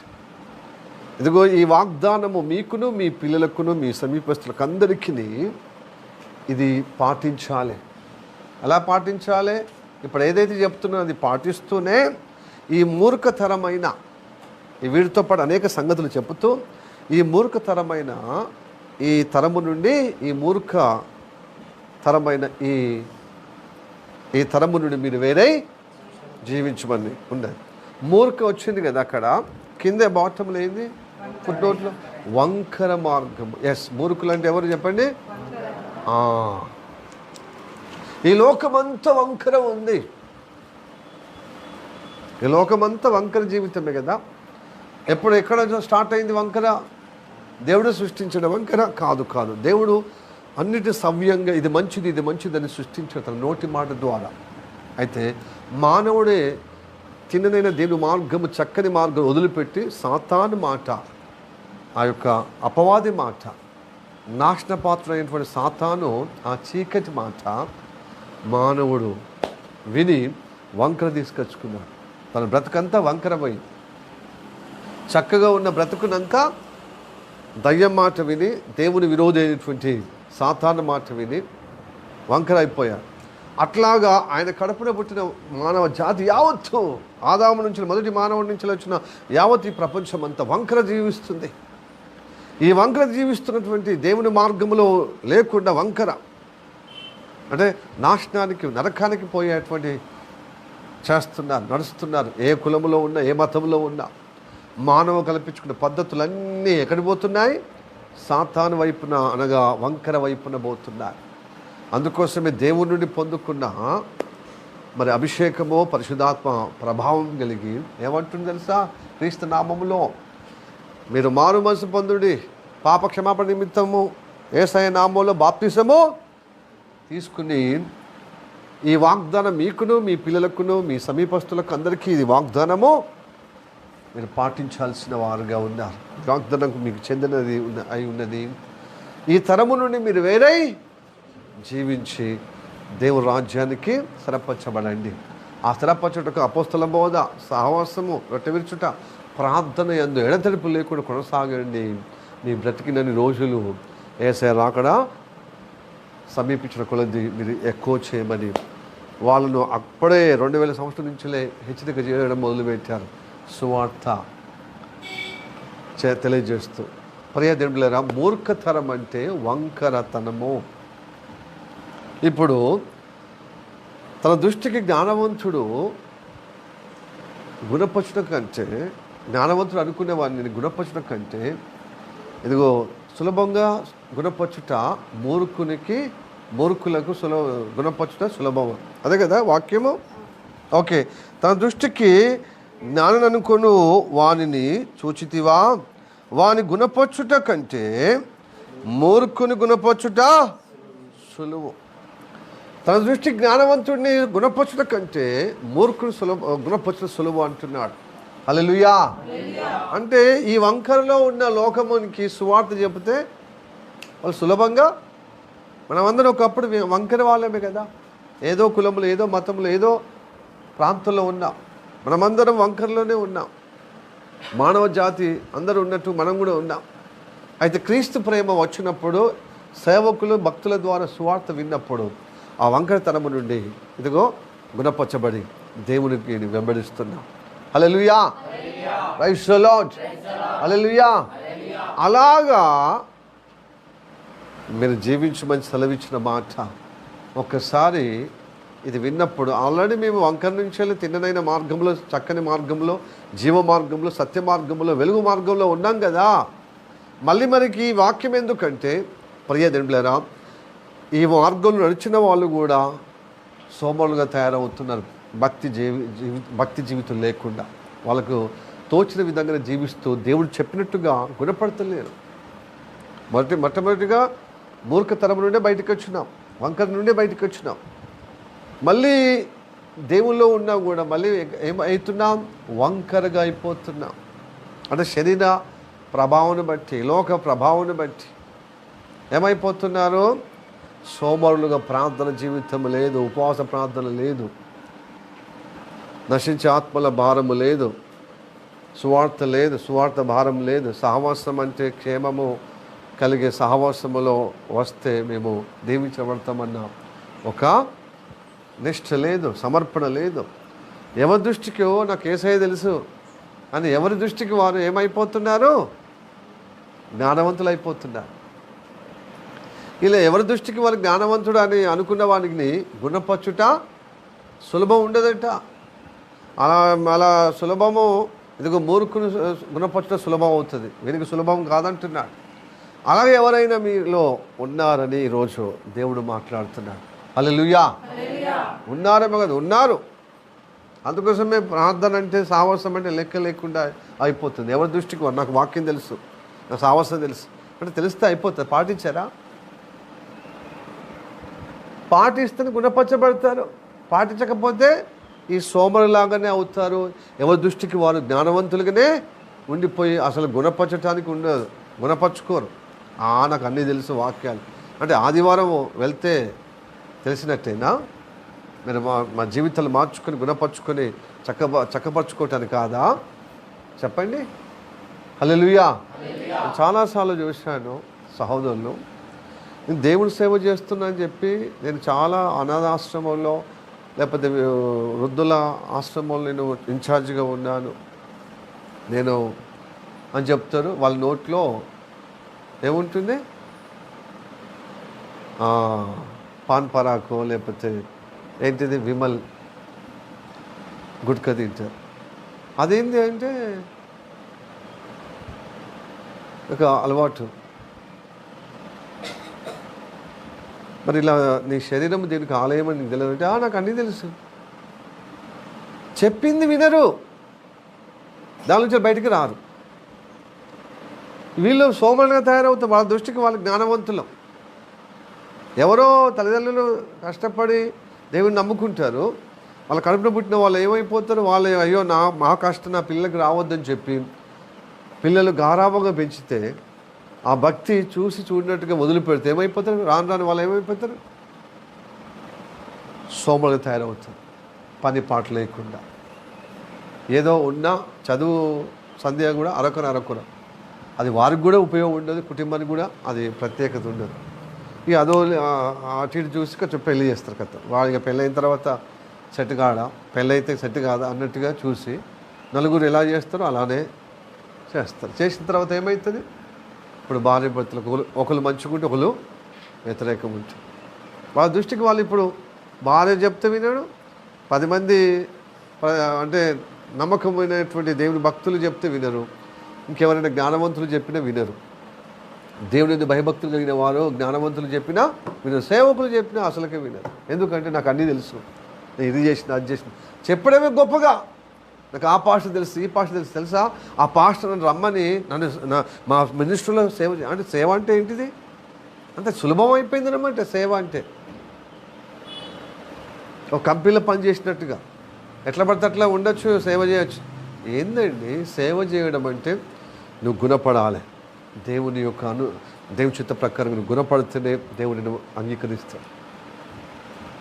ఇదిగో ఈ వాగ్దానము మీకును మీ పిల్లలకును మీ సమీపస్తులకు అందరికీ ఇది పాటించాలి. ఎలా పాటించాలి? ఇప్పుడు ఏదైతే చెప్తున్నా అది పాటిస్తూనే ఈ మూర్ఖతరమైన వీటితో పాటు అనేక సంగతులు చెబుతూ ఈ మూర్ఖతరమైన ఈ తరము నుండి ఈ మూర్ఖతరమైన ఈ తరము నుండి మీరు వేరే జీవించమని ఉన్నది. మూర్ఖ వచ్చింది కదా అక్కడ కింద బాటంలో ఏంది ఫుట్నోట్లో వంకర మార్గము. ఎస్, మూర్ఖులు అంటే ఎవరు చెప్పండి? ఈ లోకమంతా వంకర ఉంది. ఈ లోకమంతా వంకర జీవితమే కదా. ఎక్కడ స్టార్ట్ అయింది వంకర? దేవుడు సృష్టించిన వంకర కాదు. దేవుడు అన్నిటి సవ్యంగా ఇది మంచిదని సృష్టించాడు తన నోటి మాట ద్వారా. అయితే మానవుడే తిన్ననైన దేవుని మార్గము, చక్కని మార్గం వదిలిపెట్టి సాతాను మాట, ఆ యొక్క అపవాది మాట, నాశనపాత్ర అయినటువంటి సాతాను ఆ చీకటి మాట మానవుడు విని వంకర తీసుకొచ్చుకున్నాడు. తన బ్రతుకంతా వంకరపోయి చక్కగా ఉన్న బ్రతుకునంతా దయ్యం మాట విని దేవుని విరోధి అయినటువంటి సాతాను మాట విని వంకర అయిపోయాడు. అట్లాగా ఆయన కడుపున పుట్టిన మానవ జాతి యావత్తు ఆదాము నుంచి మొదటి మానవుడి నుంచి వచ్చిన యావత్ ఈ ప్రపంచం అంతా వంకర జీవిస్తుంది. ఈ వంకర జీవిస్తున్నటువంటి దేవుని మార్గంలో లేకుండా వంకర అంటే నాశనానికి నరకానికి పోయేటువంటి నడుస్తున్నారు. ఏ కులములో ఉన్నా, ఏ మతంలో ఉన్నా మానవ కల్పించుకున్న పద్ధతులన్నీ ఎక్కడికి పోతున్నాయి? సాతాను వైపున, అనగా వంకర వైపున పోతున్నాయి. అందుకోసమే దేవుని నుండి పొందుకున్న మరి అభిషేకమో పరిశుద్ధాత్మ ప్రభావం కలిగి ఏమంటుంది తెలుసా? క్రీస్తు నామములో మీరు మారు మనసు పొందుడి, పాప క్షమాపణ నిమిత్తము యేసయ్య నామములో బాప్తిసము తీసుకుని ఈ వాగ్దానం మీకును మీ పిల్లలకును మీ సమీపస్తులకు అందరికీ ఇది వాగ్దానము మీరు పాటించాల్సిన వారుగా ఉన్నారు. వాగ్దానం మీకు చెందినది అయి ఉన్నది. ఈ తరము నుండి మీరు వేరై జీవించి దేవుని రాజ్యానికి స్థిరపరచబడండి. ఆ స్థిరపరచుటకు అపోస్తల బోధ, సహవాసము, రొట్టె విరుచుట, ప్రార్థన యందు ఎడతెరిపి లేకుండా కొనసాగండి. మీ బ్రతికినన్ని రోజులు యేసయ్య రాకడ సమీపించిన కొలది మీరు ఎక్కువ చేయమని వాళ్ళను అప్పుడే 2000 సంవత్సరాల నుంచిలే హెచ్చరిక చేయడం మొదలుపెట్టారు. సువార్త తెలియజేస్తూ ప్రియదేవులారా, మూర్ఖతరం అంటే వంకరతనము. ఇప్పుడు తన దృష్టికి జ్ఞానవంతుడు గుణపరచడం కంటే, జ్ఞానవంతుడు అనుకునే వాడిని గుణపరచడం కంటే ఇదిగో సులభంగా గుణపరచుట మూర్ఖులకు గుణపరచుట సులభం. అదే కదా వాక్యము. ఓకే, తన దృష్టికి జ్ఞానం అనుకొను వానిని చూచితివా, వాని గుణపరచుట కంటే మూర్ఖుని గుణపరచుట సులువు. తన దృష్టి జ్ఞానవంతుడిని గుణపరచుట కంటే మూర్ఖుని గుణపరచుట సులువు అంటున్నాడు. హల్లెలూయా. అంటే ఈ వంకరలో ఉన్న లోకమునికి సువార్త చెబితే వాళ్ళు సులభంగా, మనమందరం ఒకప్పుడు వంకర వాళ్ళమే కదా. ఏదో కులంలో, ఏదో మతంలో, ఏదో ప్రాంతంలో ఉన్నాం. మనమందరం వంకరలోనే ఉన్నాం. మానవ జాతి అందరూ ఉన్నట్టు మనం కూడా ఉన్నాం. అయితే క్రీస్తు ప్రేమ వచ్చినప్పుడు, సేవకులు భక్తుల ద్వారా సువార్త విన్నప్పుడు ఆ వంకరతనము నుండి ఇదిగో గుణపరచబడి దేవునికి వెంబడిస్తున్నాం. హల్లెలూయా, ప్రైజ్ ది లార్డ్, హల్లెలూయా. అలాగా మీరు జీవించమని సెలవిచ్చిన మాట ఒక్కసారి ఇది విన్నప్పుడు, ఆల్రెడీ మేము వంకర నుంచి వెళ్ళి తిన్ననైన మార్గంలో, చక్కని మార్గంలో, జీవ మార్గంలో, సత్య మార్గంలో, వెలుగు మార్గంలో ఉన్నాం కదా. మళ్ళీ మనకి ఈ వాక్యం ఎందుకంటే ప్రియదేవులారా, ఈ మార్గంలో నడిచిన వాళ్ళు కూడా సోమరులుగా తయారవుతున్నారు. భక్తి జీవితం లేకుండా వాళ్ళకు తోచిన విధంగా జీవిస్తూ దేవుడు చెప్పినట్టుగా గుణపడతలేరు. మొట్టమొదటిగా మూర్ఖతరం నుండే బయటకు వచ్చినాం, వంకర నుండే బయటకు వచ్చినాం. మళ్ళీ దేవుల్లో ఉన్నా కూడా మళ్ళీ ఏమవుతున్నాం? వంకరగా అయిపోతున్నాం. అంటే శరీర ప్రభావాన్ని బట్టి, లోక ప్రభావాన్ని బట్టి ఏమైపోతున్నారు? సోమరులుగా ప్రార్థన జీవితం లేదు, ఉపవాస ప్రార్థన లేదు, నశించే ఆత్మల భారము లేదు, సువార్త లేదు, సువార్త భారం లేదు. సహవాసం అంటే క్షేమము కలిగే సహవాసములో వస్తే మేము దీవించబడతామన్న ఒక నిష్ఠ లేదు, సమర్పణ లేదు. ఎవరి దృష్టికి నాకు యేసయ్య తెలుసు అని ఎవరి దృష్టికి వారు ఏమైపోతున్నారు? జ్ఞానవంతులు అయిపోతున్నారు. ఇలా ఎవరి దృష్టికి వారు జ్ఞానవంతుడు అని అనుకున్న వానికి గుణపచ్చుట సులభం ఉండదట. అలా సులభము ఇదిగో మూర్ఖుని గుణపరచడం సులభం అవుతుంది, వీనికి సులభం కాదంటున్నాడు. అలాగే ఎవరైనా మీలో ఉన్నారని ఈరోజు దేవుడు మాట్లాడుతున్నాడు. హల్లెలూయా. ఉన్నారేమో కదా, ఉన్నారు. అందుకోసమే ప్రార్థన అంటే, సావాసం అంటే లెక్క లేకుండా అయిపోతుంది. ఎవరి దృష్టికి నాకు వాక్యం తెలుసు, నాకు సావాసం తెలుసు అంటే తెలిస్తే అయిపోతుంది. పాటించారా? పాటిస్తే గుణపరచబడతారు, పాటించకపోతే ఈ సోమరులాగానే అవుతారు. ఎవరి దృష్టికి వారు జ్ఞానవంతులుగానే ఉండిపోయి అసలు గుణపరచడానికి ఉండదు, గుణపరచుకోరు. నాకు అన్నీ తెలుసు వాక్యాలు అంటే ఆదివారం వెళ్తే తెలిసినట్టేనా? మీరు మా జీవితాలు మార్చుకొని గుణపరచుకొని చక్కపరచుకోవటానికి కాదా? చెప్పండి. హల్లెలూయా. చాలాసార్లు చూశాను సహోదరులు, నేను దేవుడి సేవ చేస్తున్నా అని చెప్పి నేను చాలా అనాథాశ్రమంలో లేకపోతే వృద్ధుల ఆశ్రమంలో నేను ఇన్ఛార్జిగా ఉన్నాను నేను అని చెప్తారు. వాళ్ళ నోట్లో ఏముంటుంది? పాన్ పరాకో లేకపోతే ఏంటిది విమల్ గుట్కా తింటారు. అదేంటి అంటే ఒక అలవాటు. మరి ఇలా నీ శరీరం దీనికి ఆలయం అని నీకు తెలియదు అంటే నాకు అన్నీ తెలుసు. చెప్పింది వినరు, దాని నుంచి బయటికి రారు. వీళ్ళు సోమరులుగా తయారవుతారు. వాళ్ళ దృష్టికి వాళ్ళు జ్ఞానవంతులు. ఎవరో తల్లిదండ్రులు కష్టపడి దేవుని నమ్ముకుంటారు, వాళ్ళ కడుపున పుట్టిన వాళ్ళు ఏమైపోతారు? వాళ్ళు అయ్యో మా కష్టం నా పిల్లలకి రావద్దని చెప్పి పిల్లలు గారాబంగా పెంచితే ఆ భక్తి చూసి చూడినట్టుగా వదిలిపెడితే ఏమైపోతారు? రాను రాను వాళ్ళు ఏమైపోతారు? సోమరులుగా తయారవుతారు. పని పాట లేకుండా ఏదో ఉన్నా చదువు సంధ్య కూడా అరకొర అది వారికి కూడా ఉపయోగం ఉండదు, కుటుంబానికి కూడా అది ప్రత్యేకత ఉండదు. ఇక అదో అటు ఇటు చూసి కొంచెం పెళ్ళి చేస్తారు కదా. వాళ్ళకి పెళ్ళి అయిన తర్వాత సెట్ కాడా, పెళ్ళి అయితే సెట్ కాదా అన్నట్టుగా చూసి నలుగురు ఎలా చేస్తారో అలానే చేస్తారు. చేసిన తర్వాత ఏమవుతుంది? ఇప్పుడు భార్య భర్తలకు ఒకరు మంచుకుంటే ఒకరు వ్యతిరేకం ఉంటుంది. వాళ్ళ దృష్టికి వాళ్ళు ఇప్పుడు భార్య చెప్తే వినడు, 10 మంది అంటే నమ్మకమైనటువంటి దేవుని భక్తులు చెప్తే వినరు, ఇంకెవరైనా జ్ఞానవంతులు చెప్పినా వినరు. దేవుని భయభక్తులు కలిగిన వారు జ్ఞానవంతులు చెప్పినా వినరు, సేవకులు చెప్పినా అసలుకే వినరు. ఎందుకంటే నాకు అన్నీ తెలుసు, నేను ఇది చేసిన అది చేసిన చెప్పడమే గొప్పగా. నాకు ఆ పాస్టర్ తెలుసు, ఈ పాస్టర్ తెలుసా? ఆ పాస్టర్ నన్ను రమ్మని నన్ను మా మినిస్ట్రీలో సేవ అంటే సేవ అంటే ఏంటిది? అంతే సులభం అయిపోయింది అనమాట సేవ అంటే. ఒక కంపెనీలో పనిచేసినట్టుగా ఎట్లా పడితే అట్లా ఉండొచ్చు, సేవ చేయొచ్చు. ఏందండి సేవ చేయడం అంటే? నువ్వు గుణపడాలి. దేవుని యొక్క దేవుని చిత్త ప్రకారం నువ్వు గుణపడితేనే దేవుడిని నువ్వు అంగీకరిస్తావు.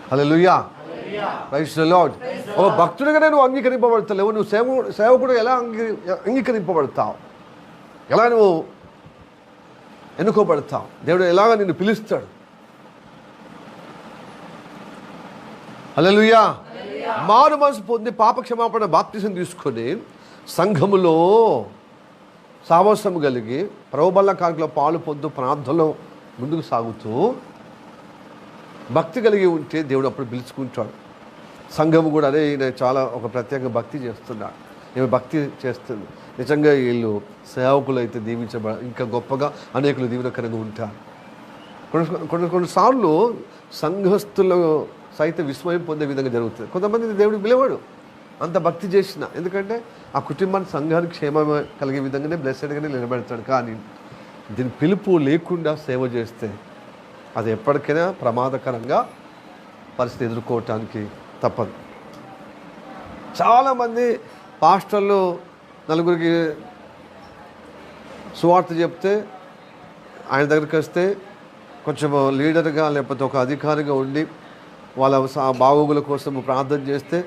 హల్లెలూయా, ప్రైజ్ ది లార్డ్. ఒక భక్తుడిగానే నువ్వు అంగీకరింపబడతావు. నువ్వు సేవకుడు ఎలా అంగీకరింపబడతావు? ఎలా నువ్వు ఎన్నుకోబడతావు? దేవుడు ఎలాగ నిన్ను పిలుస్తాడు? హల్లెలూయా. మారు మనసు పొంది పాపక్షమాపణ బాప్తిసం తీసుకొని సంఘములో సావసము కలిగి ప్రభుబల్ల కార్యక్రమంలో పాలు పొందు ప్రార్థనలో ముందుకు సాగుతూ భక్తి కలిగి ఉంటే దేవుడు అప్పుడు పిలుచుకుంటాడు. సంఘము కూడా అదే ఈయన చాలా ఒక ప్రత్యేక భక్తి చేస్తున్నాడు, ఈమె భక్తి చేస్తుంది. నిజంగా వీళ్ళు సేవకులు అయితే ఇంకా గొప్పగా అనేకులు దీవెనకరంగా ఉంటారు. కొన్నిసార్లు సంఘస్థులు సైతం విస్మయం పొందే విధంగా జరుగుతుంది. కొంతమంది దేవుడికి పిలవాడు అంత భక్తి చేసిన, ఎందుకంటే ఆ కుటుంబానికి సంఘానికి క్షేమం కలిగే విధంగానే బ్లెస్సెడ్గానే నిలబెడతాడు. కానీ దీని పిలుపు లేకుండా సేవ చేస్తే అది ఎప్పటికైనా ప్రమాదకరంగా పరిస్థితి ఎదుర్కోవటానికి తప్పదు. చాలామంది పాస్టర్లు నలుగురికి సువార్త చెప్తే ఆయన దగ్గరికి వస్తే కొంచెం లీడర్గా లేకపోతే ఒక అధికారిగా ఉండి వాళ్ళ బాగోగుల కోసం ప్రార్థన చేస్తే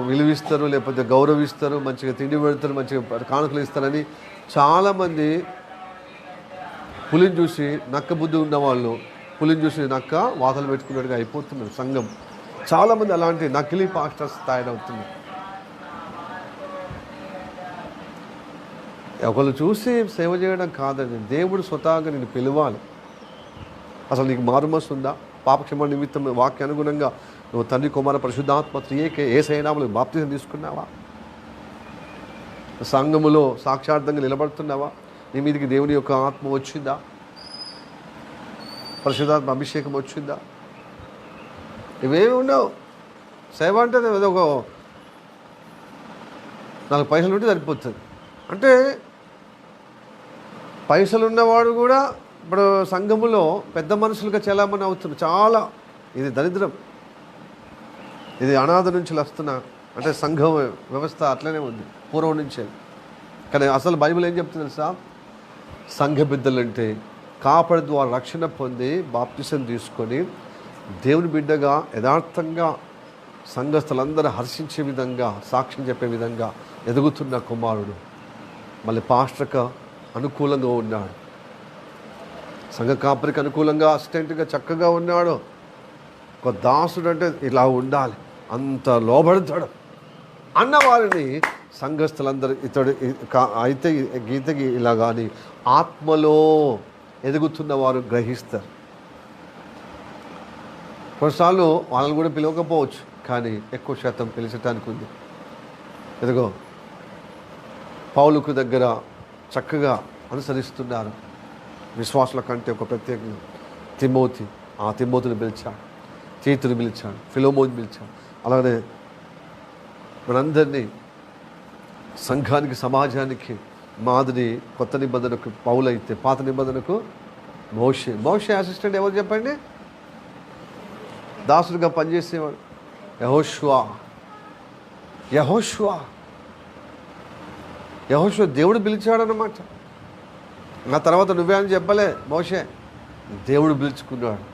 విలువిస్తారు, లేకపోతే గౌరవిస్తారు, మంచిగా తిండి పెడతారు, మంచిగా కానుకలు ఇస్తారని చాలామంది పులిని చూసి నక్క బుద్ధి ఉన్నవాళ్ళు పులిని చూసి నక్క వాతలు పెట్టుకున్నట్టుగా అయిపోతున్నారు సంఘం. చాలామంది అలాంటి నకిలీ పాస్టర్స్ తయారవుతుంది. ఒకళ్ళు చూసి సేవ చేయడం కాదండి, దేవుడు స్వతహాగా నేను పిలవాలి. అసలు నీకు మారుమనస్సు ఉందా? పాపక్షమ నిమిత్తం వాక్య అనుగుణంగా నువ్వు తండ్రి కుమార పరిశుద్ధాత్మ త్రియేకే ఏసైనాములు బాప్తిజం తీసుకున్నావా? సంఘములో సాక్షార్థంగా నిలబడుతున్నావా? నీ మీదకి దేవుని యొక్క ఆత్మ వచ్చిందా? పరిశుద్ధాత్మ అభిషేకం వచ్చిందా? ఇవేమి ఉండవు. సేవ అంటే ఏదో ఒక 4 పైసలు ఉంటే సరిపోతుంది. అంటే పైసలు ఉన్నవాడు కూడా ఇప్పుడు సంఘములో పెద్ద మనుషులుగా చలామణి అవుతుంది. చాలా ఇది దరిద్రం. ఇది అనాథ నుంచి వస్తున్న అంటే సంఘం వ్యవస్థ అట్లనే ఉంది పూర్వం నుంచే. కానీ అసలు బైబిల్ ఏం చెప్తుంది తెలుసా? సంఘ బిడ్డలంటే కాపడి ద్వారా రక్షణ పొంది బాప్తిసం తీసుకొని దేవుని బిడ్డగా యథార్థంగా సంఘస్థులందరూ హర్షించే విధంగా సాక్ష్యం చెప్పే విధంగా ఎదుగుతున్న కుమారుడు. మళ్ళీ పాస్టర్కి అనుకూలంగా ఉన్నాడు, సంఘ కాపరికి అనుకూలంగా అసిస్టెంట్గా చక్కగా ఉన్నాడు. ఒక దాసుడు అంటే ఇలా ఉండాలి, అంత లోబడతాడు అన్న వారిని సంఘస్థులందరూ ఇతడు అయితే గీతకి ఇలా కానీ ఆత్మలో ఎదుగుతున్న వారు గ్రహిస్తారు. కొన్నిసార్లు వాళ్ళని కూడా పిలవకపోవచ్చు, కానీ ఎక్కువ శాతం పిలిచటానికి ఉంది. ఎదుగో పౌలుకు దగ్గర చక్కగా అనుసరిస్తున్నారు విశ్వాసుల కంటే. ఒక ప్రత్యేకంగా తిమోతి, ఆ తిమోతిని పిలిచాడు, తీతుని పిలిచాడు, ఫిలోమోని పిలిచాడు. అలాగే మనందరినీ సంఘానికి సమాజానికి మాదిరి. కొత్త నిబంధనకు పౌలు అయితే పాత నిబంధనకు మోషే అసిస్టెంట్ ఎవరు చెప్పండి? దాసుడిగా పనిచేసేవాడు యెహోషువ దేవుడు పిలిచాడన్నమాట. ఆ తర్వాత నువ్వే అని చెప్పలే మోషే, దేవుడు పిలుచుకున్నాడు.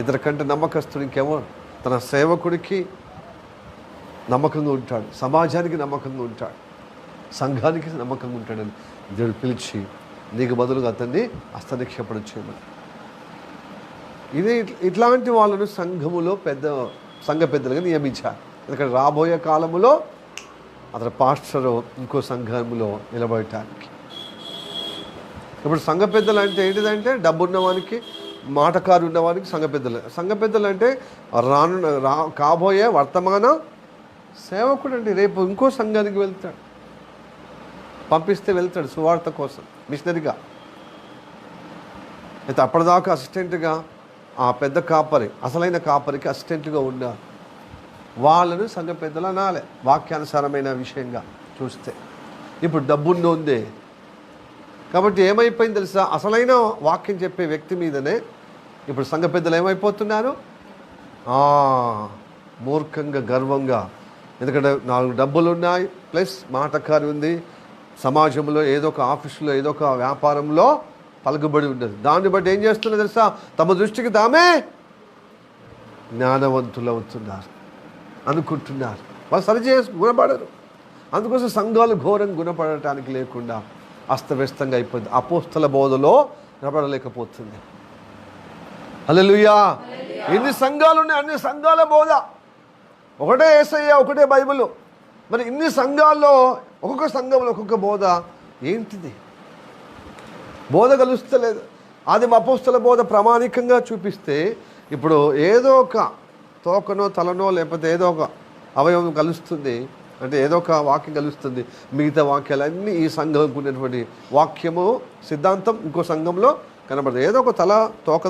ఇతర కంటే నమ్మకస్తుడు ఇంకెవరు? తన సేవకుడికి నమ్మకంగా ఉంటాడు, సమాజానికి నమ్మకంగా ఉంటాడు, సంఘానికి నమ్మకంగా ఉంటాడని దేవుడు పిలిచి నీకు బదులుగా అతన్ని హస్తనిక్షేపణ చేయమని. ఇది ఇట్లాంటి వాళ్ళను సంఘములో సంఘ పెద్దలుగా నియమించారు. ఎందుకంటే రాబోయే కాలములో అతను పాస్టరు ఇంకో సంఘములో నిలబడటానికి. ఇప్పుడు సంఘ పెద్దలు అంటే ఏంటిదంటే డబ్బు ఉన్నవానికి, మాటకారు ఉన్నవానికి సంఘ పెద్దలు. సంఘ పెద్దలు అంటే కాబోయే వర్తమాన సేవకుడు అండి. రేపు ఇంకో సంఘానికి వెళ్తాడు, పంపిస్తే వెళ్తాడు సువార్త కోసం మిషనరీగా. అయితే అప్పటిదాకా అసిస్టెంట్గా ఆ పెద్ద కాపరి, అసలైన కాపరికి అసిస్టెంట్గా ఉన్నారు. వాళ్ళను సంఘ పెద్దలు అనాలే వాక్యానుసారమైన విషయంగా చూస్తే. ఇప్పుడు డబ్బున్నోందే కాబట్టి ఏమైపోయింది తెలుసా? అసలైన వాక్యం చెప్పే వ్యక్తి మీదనే ఇప్పుడు సంఘ పెద్దలు ఏమైపోతున్నారు? మూర్ఖంగా గర్వంగా. ఎందుకంటే 4 డబ్బులు ఉన్నాయి, ప్లస్ మాటకారి ఉంది, సమాజంలో ఏదో ఒక ఆఫీసులో ఏదో ఒక వ్యాపారంలో పలుకుబడి ఉండదు. దాన్ని బట్టి ఏం చేస్తున్నారు తెలుసా? తమ దృష్టికి తామే జ్ఞానవంతులు అవుతున్నారు అనుకుంటున్నారు. వాళ్ళు సరిచేసి గుణపడరు. అందుకోసం సంఘాలు ఘోరంగా గుణపడటానికి లేకుండా అస్తవ్యస్తంగా అయిపోయింది. అపోస్తల బోధలో నిలబడలేకపోతుంది. హల్లెలూయా. ఎన్ని సంఘాలు ఉన్నాయి, అన్ని సంఘాల బోధ ఒకటే యేసయ్య, ఒకటే బైబిల్. మరి ఇన్ని సంఘాల్లో ఒక్కొక్క సంఘంలో ఒక్కొక్క బోధ ఏంటిది? బోధ కలుస్తలేదు. అది అపోస్తల బోధ ప్రామాణికంగా చూపిస్తే ఇప్పుడు ఏదో ఒక తోకనో తలనో లేకపోతే ఏదో ఒక అవయవం కలుస్తుంది, అంటే ఏదో ఒక వాక్యం కలుస్తుంది. మిగతా వాక్యాలన్నీ ఈ సంఘంకు ఉన్నటువంటి వాక్యము సిద్ధాంతం ఇంకో సంఘంలో కనబడుతుంది. ఏదో ఒక తల తోక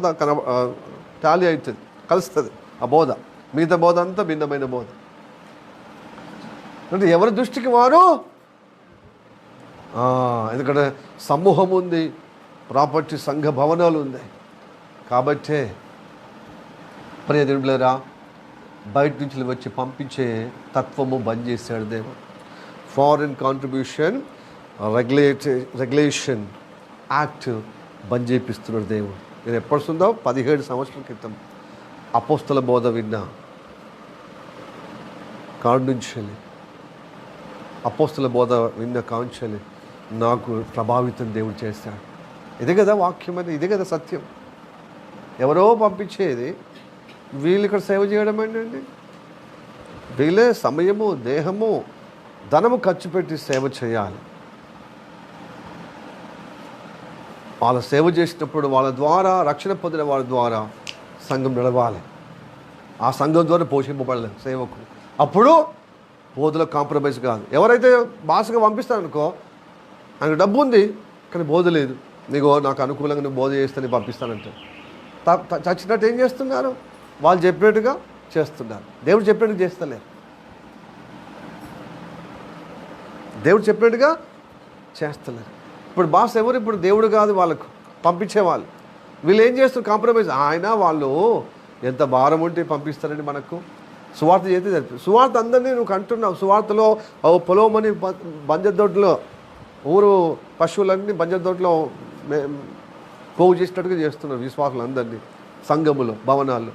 టాలీ అవుతుంది, కలుస్తుంది ఆ బోధ. మిగతా బోధ అంతా భిన్నమైన బోధ. అంటే ఎవరి దృష్టికి వారు, ఎందుకంటే సమూహం ఉంది, ప్రాపర్టీ సంఘ భవనాలు ఉన్నాయి. కాబట్టే ప్రియదేవులారా, బయట నుంచి వచ్చి పంపించే తత్వము బంద్ చేశాడు దేవుడు. ఫారిన్ కాంట్రిబ్యూషన్ రెగ్యులేషన్ యాక్ట్ బంద్ చేపిస్తున్నాడు దేవుడు. నేను ఎప్పటి ఉందో 17 సంవత్సరాల క్రితం అపోస్తల బోధ విన్నా కాడి నుంచి, అపోస్తల బోధ విన్న కాంచెలి నాకు ప్రభావితం దేవుడు చేశాడు. ఇదే కదా వాక్యం, అని ఇదే కదా సత్యం. ఎవరో పంపించేది, వీళ్ళు ఇక్కడ సేవ చేయడం ఏంటండి? వీళ్ళే సమయము, దేహము, ధనము ఖర్చు పెట్టి సేవ చేయాలి. వాళ్ళ సేవ చేసినప్పుడు వాళ్ళ ద్వారా రక్షణ పొందిన వాళ్ళ ద్వారా సంఘం నడవాలి. ఆ సంఘం ద్వారా పోషింపబడలేదు సేవకు. అప్పుడు బోధలో కాంప్రమైజ్ కాదు. ఎవరైతే భాషగా పంపిస్తారనుకో, ఆయనకు డబ్బు ఉంది కానీ బోధ లేదు, నీకు నాకు అనుకూలంగా నువ్వు బోధ చేస్తే పంపిస్తానంటే చచ్చినట్టు ఏం చేస్తున్నారు? వాళ్ళు చెప్పినట్టుగా చేస్తున్నారు. దేవుడు చెప్పినట్టు చేస్తలేరు. దేవుడు చెప్పినట్టుగా చేస్తలేరు. ఇప్పుడు బాస్ ఎవరు? ఇప్పుడు దేవుడు కాదు, వాళ్ళకు పంపించేవాళ్ళు. వీళ్ళు ఏం చేస్తారు? కాంప్రమైజ్. ఆయన వాళ్ళు ఎంత భారం ఉంటే పంపిస్తారండి మనకు. సువార్త చేస్తే జరిపి సువార్త అందరినీ నువ్వు కంటున్నావు. సువార్తలో పొలమని బంజదొడ్లో ఊరు పశువులన్నీ బంజదొడ్లో పోగు చేసినట్టుగా చేస్తున్నారు విశ్వాసులు అందరినీ, సంఘములో, భవనాల్లో.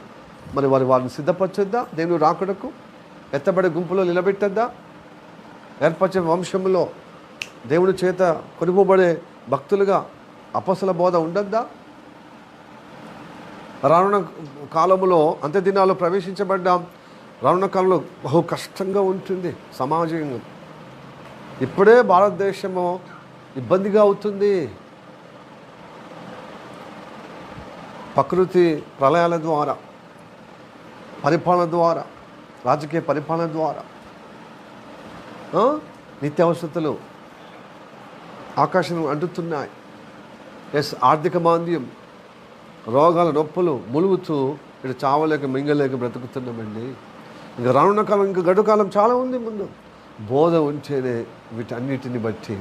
మరి వారిని సిద్ధపరచొద్దా? దేవుని రాకడకు ఎత్తబడే గుంపులో నిలబెట్టద్దా? ఏర్పరిచే వంశంలో దేవుని చేత కొనుకోబడే భక్తులుగా అపొస్తల బోధ ఉండద్దా? రానున్న కాలంలో అంత్య దినాల్లో ప్రవేశించబడ్డాం. రానున్న కాలంలో బహు కష్టంగా ఉంటుంది సమాజంగా. ఇప్పుడే భారతదేశము ఇబ్బందిగా అవుతుంది. ప్రకృతి ప్రళయాల ద్వారా, పరిపాలన ద్వారా, రాజకీయ పరిపాలన ద్వారా, నిత్యావసరతలు ఆకాశం అంటుతున్నాయి. ఆర్థిక మాంద్యం, రోగాల నొప్పులు ములుగుతూ ఇటు చావలేక మింగలేక బ్రతుకుతున్నామండి. ఇంకా రానున్న కాలం, ఇంకా గడువు కాలం చాలా ఉంది ముందు. బోధ ఉంచేనే వీటన్నిటిని బట్టి